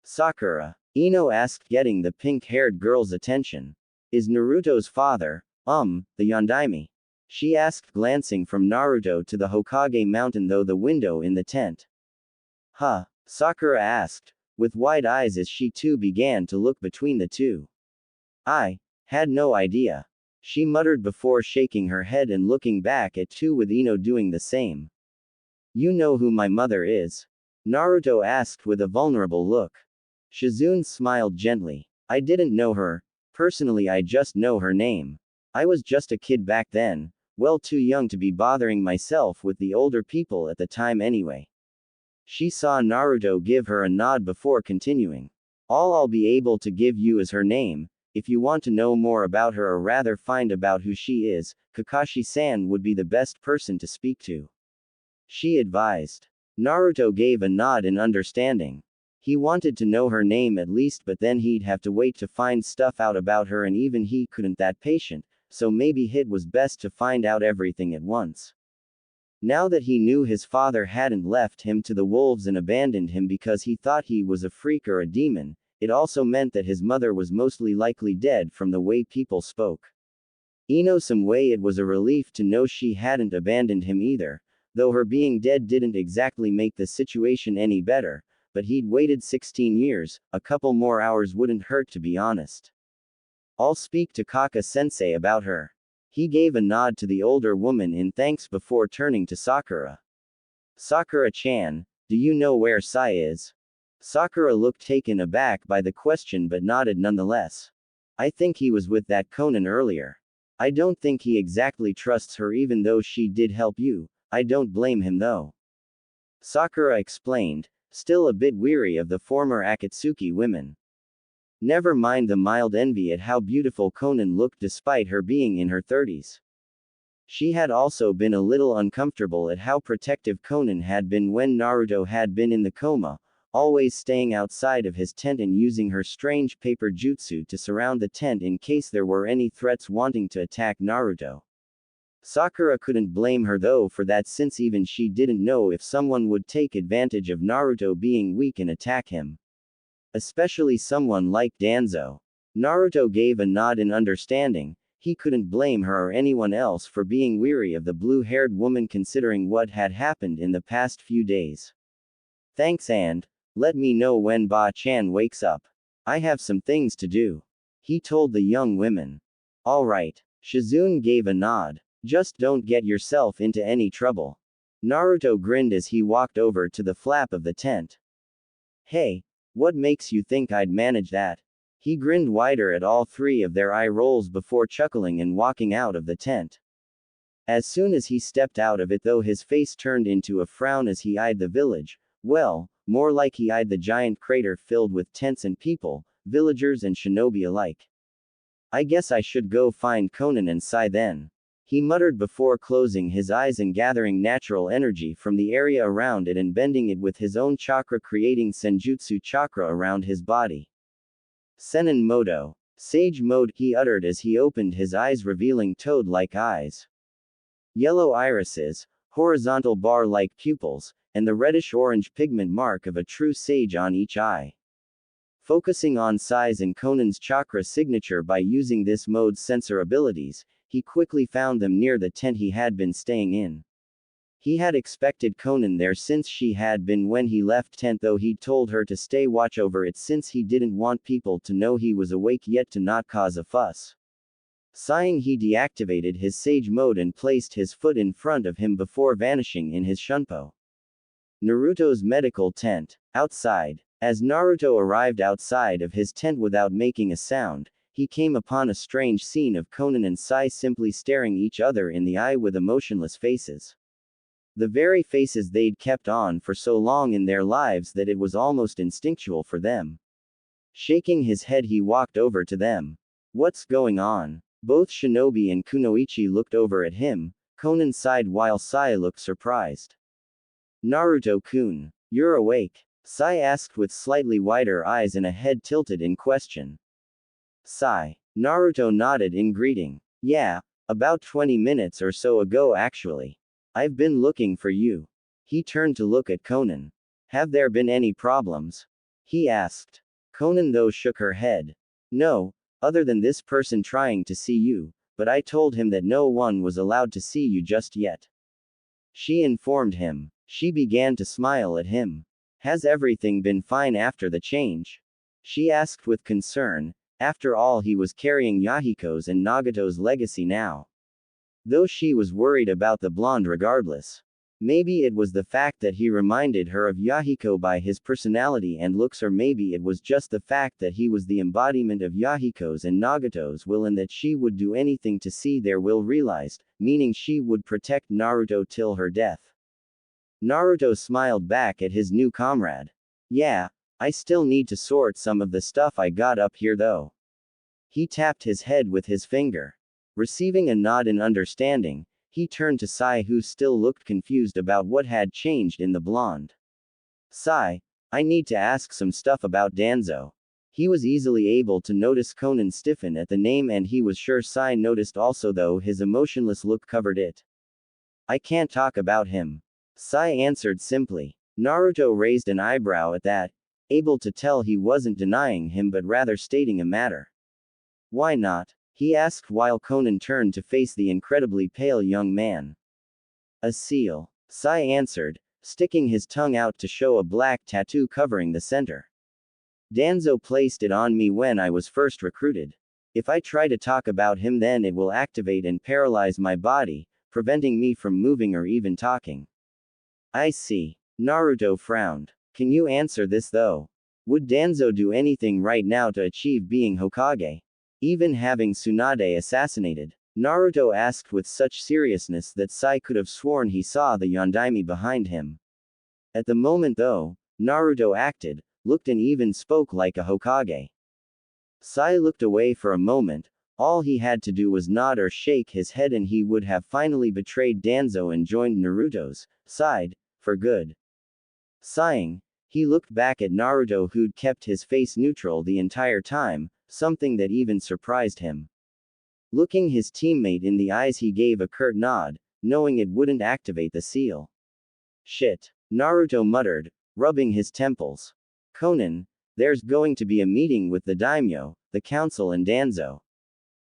Sakura, Ino asked, getting the pink-haired girl's attention. Is Naruto's father, the Yondaime? She asked, glancing from Naruto to the Hokage mountain through the window in the tent. Huh? Sakura asked, with wide eyes as she too began to look between the two. I had no idea. She muttered before shaking her head and looking back at two, with Ino doing the same. You know who my mother is? Naruto asked with a vulnerable look. Shizune smiled gently. I didn't know her. Personally, I just know her name. I was just a kid back then, well, too young to be bothering myself with the older people at the time anyway. She saw Naruto give her a nod before continuing. All I'll be able to give you is her name. If you want to know more about her, or rather find about who she is, Kakashi-san would be the best person to speak to. She advised. Naruto gave a nod in understanding. He wanted to know her name at least, but then he'd have to wait to find stuff out about her, and even he couldn't that patient, so maybe it was best to find out everything at once. Now that he knew his father hadn't left him to the wolves and abandoned him because he thought he was a freak or a demon, it also meant that his mother was mostly likely dead from the way people spoke. In some way it was a relief to know she hadn't abandoned him either, though her being dead didn't exactly make the situation any better, but he'd waited 16 years, a couple more hours wouldn't hurt to be honest. I'll speak to Kaka-sensei about her. He gave a nod to the older woman in thanks before turning to Sakura. Sakura-chan, do you know where Sai is? Sakura looked taken aback by the question but nodded nonetheless. I think he was with that Conan earlier. I don't think he exactly trusts her even though she did help you, I don't blame him though. Sakura explained, still a bit weary of the former Akatsuki women. Never mind the mild envy at how beautiful Conan looked despite her being in her 30s. She had also been a little uncomfortable at how protective Conan had been when Naruto had been in the coma, always staying outside of his tent and using her strange paper jutsu to surround the tent in case there were any threats wanting to attack Naruto. Sakura couldn't blame her though for that since even she didn't know if someone would take advantage of Naruto being weak and attack him. Especially someone like Danzo. Naruto gave a nod in understanding. He couldn't blame her or anyone else for being weary of the blue-haired woman considering what had happened in the past few days. Thanks and let me know when Ba-chan wakes up. I have some things to do. He told the young women. Alright. Shizune gave a nod. Just don't get yourself into any trouble. Naruto grinned as he walked over to the flap of the tent. Hey, what makes you think I'd manage that? He grinned wider at all three of their eye rolls before chuckling and walking out of the tent. As soon as he stepped out of it though his face turned into a frown as he eyed the village, well, more like he eyed the giant crater filled with tents and people, villagers and shinobi alike. I guess I should go find Conan and Sai then. He muttered before closing his eyes and gathering natural energy from the area around it and bending it with his own chakra creating senjutsu chakra around his body. Senin Modo. Sage mode, he uttered as he opened his eyes revealing toad-like eyes. Yellow irises, horizontal bar-like pupils, and the reddish-orange pigment mark of a true sage on each eye. Focusing on Sai's and Conan's chakra signature by using this mode's sensor abilities, he quickly found them near the tent he had been staying in. He had expected Conan there since she had been when he left tent though he'd told her to stay watch over it since he didn't want people to know he was awake yet to not cause a fuss. Sighing he deactivated his sage mode and placed his foot in front of him before vanishing in his shunpo. Naruto's medical tent. Outside. As Naruto arrived outside of his tent without making a sound, he came upon a strange scene of Conan and Sai simply staring each other in the eye with emotionless faces. The very faces they'd kept on for so long in their lives that it was almost instinctual for them. Shaking his head he walked over to them. What's going on? Both Shinobi and Kunoichi looked over at him. Conan sighed while Sai looked surprised. Naruto-kun, you're awake? Sai asked with slightly wider eyes and a head tilted in question. Sai. Naruto nodded in greeting. Yeah, about 20 minutes or so ago actually. I've been looking for you. He turned to look at Conan. Have there been any problems? He asked. Conan though shook her head. No, other than this person trying to see you, but I told him that no one was allowed to see you just yet. She informed him. She began to smile at him. Has everything been fine after the change? She asked with concern. After all he was carrying Yahiko's and Nagato's legacy now. Though she was worried about the blonde regardless. Maybe it was the fact that he reminded her of Yahiko by his personality and looks, or maybe it was just the fact that he was the embodiment of Yahiko's and Nagato's will and that she would do anything to see their will realized, meaning she would protect Naruto till her death. Naruto smiled back at his new comrade. Yeah, I still need to sort some of the stuff I got up here though. He tapped his head with his finger. Receiving a nod in understanding, he turned to Sai who still looked confused about what had changed in the blonde. Sai, I need to ask some stuff about Danzo. He was easily able to notice Conan stiffen at the name and he was sure Sai noticed also though his emotionless look covered it. I can't talk about him. Sai answered simply. Naruto raised an eyebrow at that, able to tell he wasn't denying him but rather stating a matter. Why not? He asked while Conan turned to face the incredibly pale young man. A seal. Sai answered, sticking his tongue out to show a black tattoo covering the center. Danzo placed it on me when I was first recruited. If I try to talk about him then it will activate and paralyze my body, preventing me from moving or even talking. I see. Naruto frowned. Can you answer this though? Would Danzo do anything right now to achieve being Hokage? Even having Tsunade assassinated? Naruto asked with such seriousness that Sai could have sworn he saw the Yondaime behind him. At the moment though, Naruto acted, looked and even spoke like a Hokage. Sai looked away for a moment. All he had to do was nod or shake his head and he would have finally betrayed Danzo and joined Naruto's side, for good. Sighing, he looked back at Naruto who'd kept his face neutral the entire time, something that even surprised him. Looking his teammate in the eyes he gave a curt nod, knowing it wouldn't activate the seal. Shit. Naruto muttered, rubbing his temples. Conan, there's going to be a meeting with the daimyo, the council and Danzo.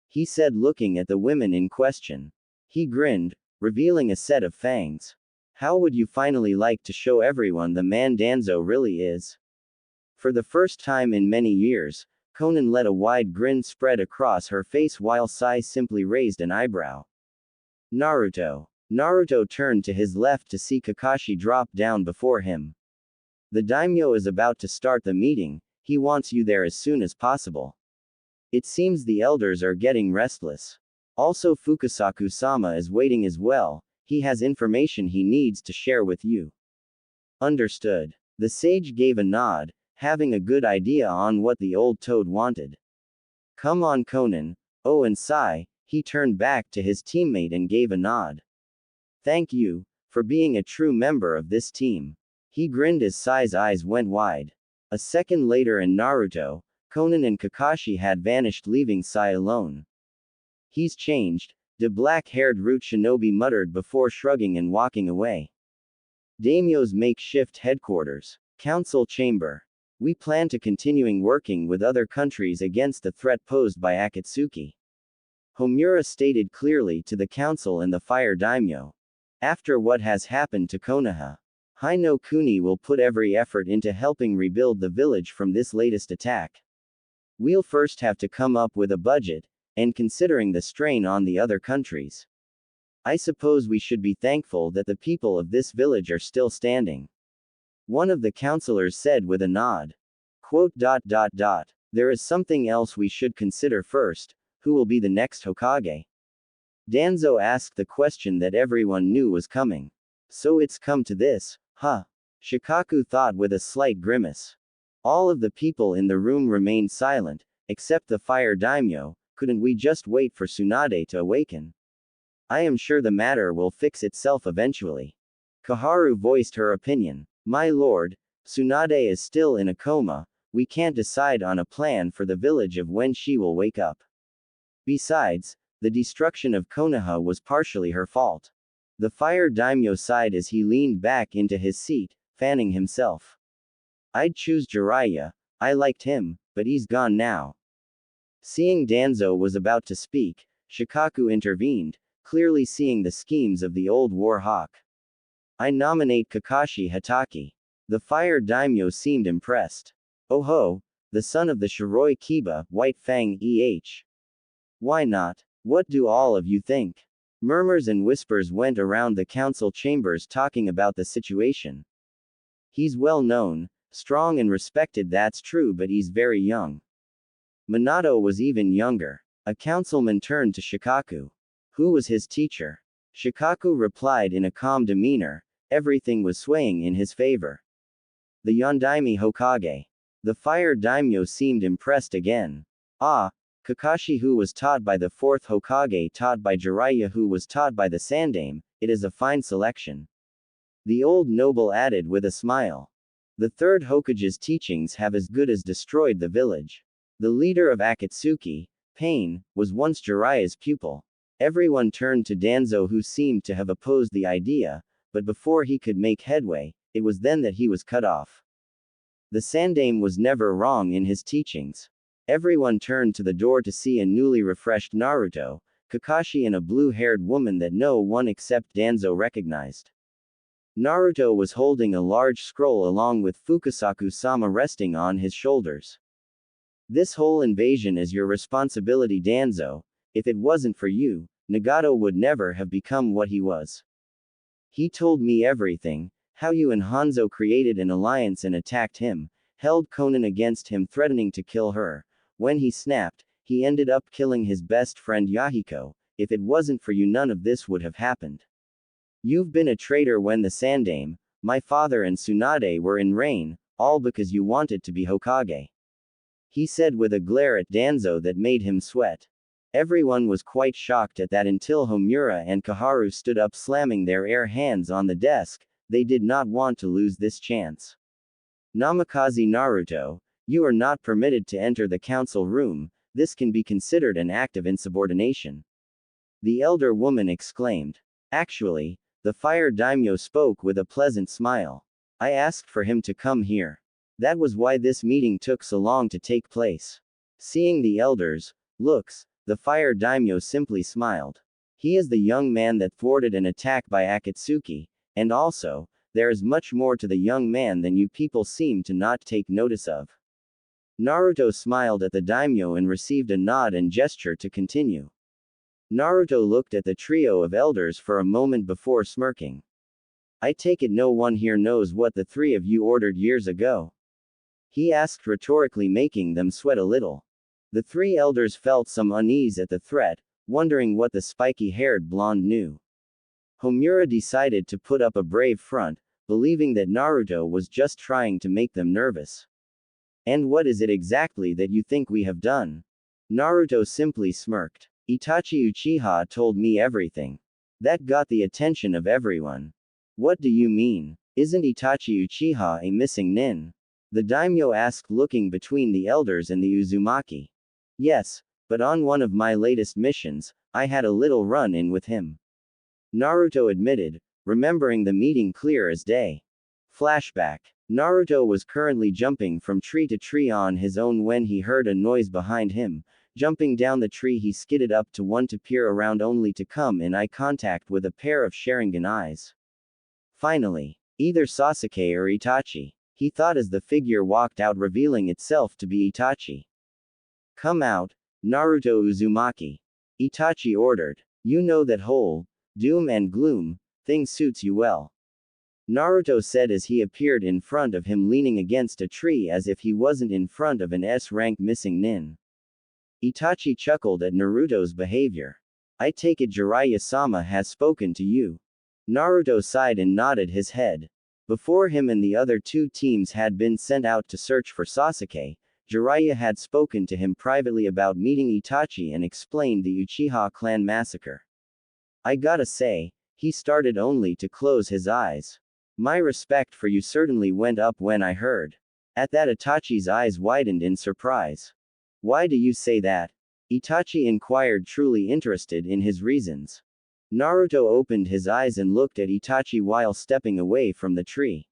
He said looking at the women in question. He grinned, revealing a set of fangs. How would you finally like to show everyone the man Danzo really is? For the first time in many years, Conan let a wide grin spread across her face while Sai simply raised an eyebrow. Naruto. Naruto turned to his left to see Kakashi drop down before him. The daimyo is about to start the meeting, he wants you there as soon as possible. It seems the elders are getting restless. Also Fukasaku-sama is waiting as well, he has information he needs to share with you. Understood. The sage gave a nod, having a good idea on what the old toad wanted. Come on Conan. Oh and Sai, he turned back to his teammate and gave a nod. Thank you, for being a true member of this team. He grinned as Sai's eyes went wide. A second later in Naruto, Conan and Kakashi had vanished leaving Sai alone. He's changed, the black-haired root shinobi muttered before shrugging and walking away. Daimyo's makeshift headquarters. Council chamber. We plan to continuing working with other countries against the threat posed by Akatsuki. Homura stated clearly to the council and the fire daimyo. After what has happened to Konoha, Hino Kuni will put every effort into helping rebuild the village from this latest attack. We'll first have to come up with a budget, and considering the strain on the other countries. I suppose we should be thankful that the people of this village are still standing. One of the counselors said with a nod. Quote. There is something else we should consider first, who will be the next Hokage? Danzo asked the question that everyone knew was coming. So it's come to this, huh? Shikaku thought with a slight grimace. All of the people in the room remained silent, except the fire daimyo. Couldn't we just wait for Tsunade to awaken? I am sure the matter will fix itself eventually. Kaharu voiced her opinion. My lord, Tsunade is still in a coma, we can't decide on a plan for the village of when she will wake up. Besides, the destruction of Konoha was partially her fault. The fire daimyo sighed as he leaned back into his seat, fanning himself. I'd choose Jiraiya, I liked him, but he's gone now. Seeing Danzo was about to speak, Shikaku intervened, clearly seeing the schemes of the old war hawk. I nominate Kakashi Hatake. The fire daimyo seemed impressed. Oh ho, the son of the Shiroi Kiba, White Fang Why not? What do all of you think? Murmurs and whispers went around the council chambers talking about the situation. He's well known, strong and respected, that's true, but he's very young. Minato was even younger. A councilman turned to Shikaku. Who was his teacher? Shikaku replied in a calm demeanor, everything was swaying in his favor. The Yondaime Hokage. The fire daimyo seemed impressed again. Ah, Kakashi who was taught by the fourth Hokage taught by Jiraiya who was taught by the Sandaime, it is a fine selection. The old noble added with a smile. The third Hokage's teachings have as good as destroyed the village. The leader of Akatsuki, Pain, was once Jiraiya's pupil. Everyone turned to Danzo, who seemed to have opposed the idea, but before he could make headway, it was then that he was cut off. The Sandaime was never wrong in his teachings. Everyone turned to the door to see a newly refreshed Naruto, Kakashi, and a blue-haired woman that no one except Danzo recognized. Naruto was holding a large scroll along with Fukasaku-sama resting on his shoulders. This whole invasion is your responsibility, Danzo. If it wasn't for you, Nagato would never have become what he was. He told me everything, how you and Hanzo created an alliance and attacked him, held Konan against him, threatening to kill her. When he snapped, he ended up killing his best friend Yahiko. If it wasn't for you, none of this would have happened. You've been a traitor when the Sandaime, my father, and Tsunade were in reign, all because you wanted to be Hokage. He said with a glare at Danzo that made him sweat. Everyone was quite shocked at that until Homura and Kaharu stood up, slamming their hands on the desk. They did not want to lose this chance. Namikaze Naruto, you are not permitted to enter the council room. This can be considered an act of insubordination. The elder woman exclaimed. Actually, the fire daimyo spoke with a pleasant smile. I asked for him to come here. That was why this meeting took so long to take place. Seeing the elder's looks, the fire daimyo simply smiled. He is the young man that thwarted an attack by Akatsuki, and also, there is much more to the young man than you people seem to not take notice of. Naruto smiled at the daimyo and received a nod and gesture to continue. Naruto looked at the trio of elders for a moment before smirking. I take it no one here knows what the three of you ordered years ago? He asked rhetorically, making them sweat a little. The three elders felt some unease at the threat, wondering what the spiky-haired blonde knew. Homura decided to put up a brave front, believing that Naruto was just trying to make them nervous. And what is it exactly that you think we have done? Naruto simply smirked. Itachi Uchiha told me everything. That got the attention of everyone. What do you mean? Isn't Itachi Uchiha a missing nin? The daimyo asked, looking between the elders and the Uzumaki. Yes, but on one of my latest missions, I had a little run-in with him. Naruto admitted, remembering the meeting clear as day. Flashback. Naruto was currently jumping from tree to tree on his own when he heard a noise behind him. Jumping down the tree, he skidded up to one to peer around, only to come in eye contact with a pair of Sharingan eyes. Finally, either Sasuke or Itachi, he thought as the figure walked out, revealing itself to be Itachi. Come out, Naruto Uzumaki. Itachi ordered. You know that whole doom and gloom thing suits you well. Naruto said as he appeared in front of him, leaning against a tree as if he wasn't in front of an S-rank missing nin. Itachi chuckled at Naruto's behavior. I take it Jiraiya-sama has spoken to you. Naruto sighed and nodded his head. Before him and the other two teams had been sent out to search for Sasuke, Jiraiya had spoken to him privately about meeting Itachi and explained the Uchiha clan massacre. I gotta say, he started only to close his eyes. My respect for you certainly went up when I heard. At that, Itachi's eyes widened in surprise. Why do you say that? Itachi inquired, truly interested in his reasons. Naruto opened his eyes and looked at Itachi while stepping away from the tree.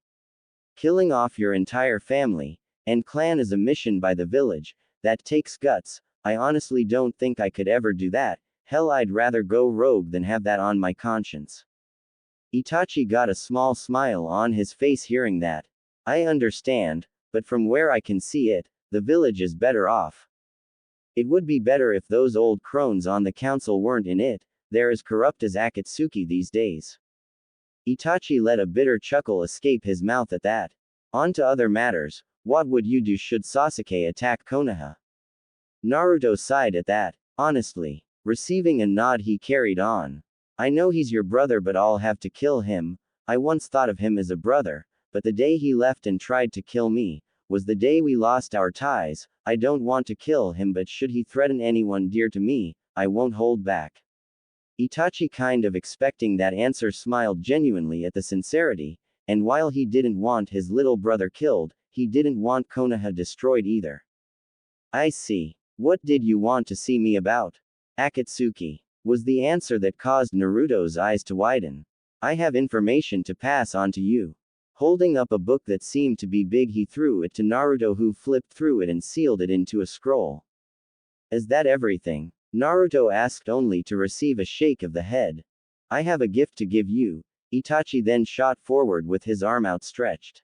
Killing off your entire family and clan is a mission by the village that takes guts. I honestly don't think I could ever do that. Hell, I'd rather go rogue than have that on my conscience. Itachi got a small smile on his face hearing that. I understand, but from where I can see it, the village is better off. It would be better if those old crones on the council weren't in it. They're as corrupt as Akatsuki these days. Itachi let a bitter chuckle escape his mouth at that. On to other matters. What would you do should Sasuke attack Konoha? Naruto sighed at that. Honestly. Receiving a nod, he carried on. I know he's your brother, but I'll have to kill him. I once thought of him as a brother, but the day he left and tried to kill me was the day we lost our ties. I don't want to kill him, but should he threaten anyone dear to me, I won't hold back. Itachi, kind of expecting that answer, smiled genuinely at the sincerity, and while he didn't want his little brother killed, he didn't want Konoha destroyed either. I see. What did you want to see me about? Akatsuki. was the answer that caused Naruto's eyes to widen. I have information to pass on to you. Holding up a book that seemed to be big, he threw it to Naruto, who flipped through it and sealed it into a scroll. Is that everything? Naruto asked, only to receive a shake of the head. I have a gift to give you. Itachi then shot forward with his arm outstretched.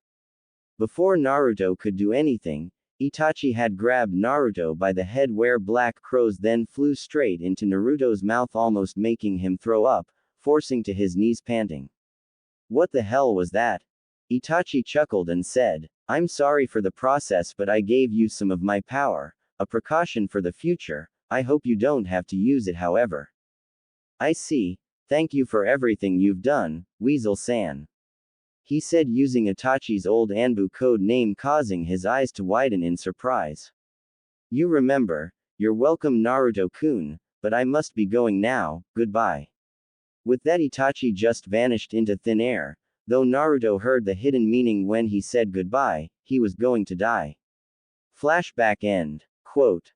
Before Naruto could do anything, Itachi had grabbed Naruto by the head, where black crows then flew straight into Naruto's mouth, almost making him throw up, forcing to his knees, panting. What the hell was that? Itachi chuckled and said, I'm sorry for the process, but I gave you some of my power, a precaution for the future. I hope you don't have to use it, however. I see. Thank you for everything you've done, Weasel-san. He said, using Itachi's old Anbu code name, causing his eyes to widen in surprise. You remember. You're welcome, Naruto-kun, but I must be going now, goodbye. With that, Itachi just vanished into thin air. Though Naruto heard the hidden meaning when he said goodbye, he was going to die. Flashback end. Quote.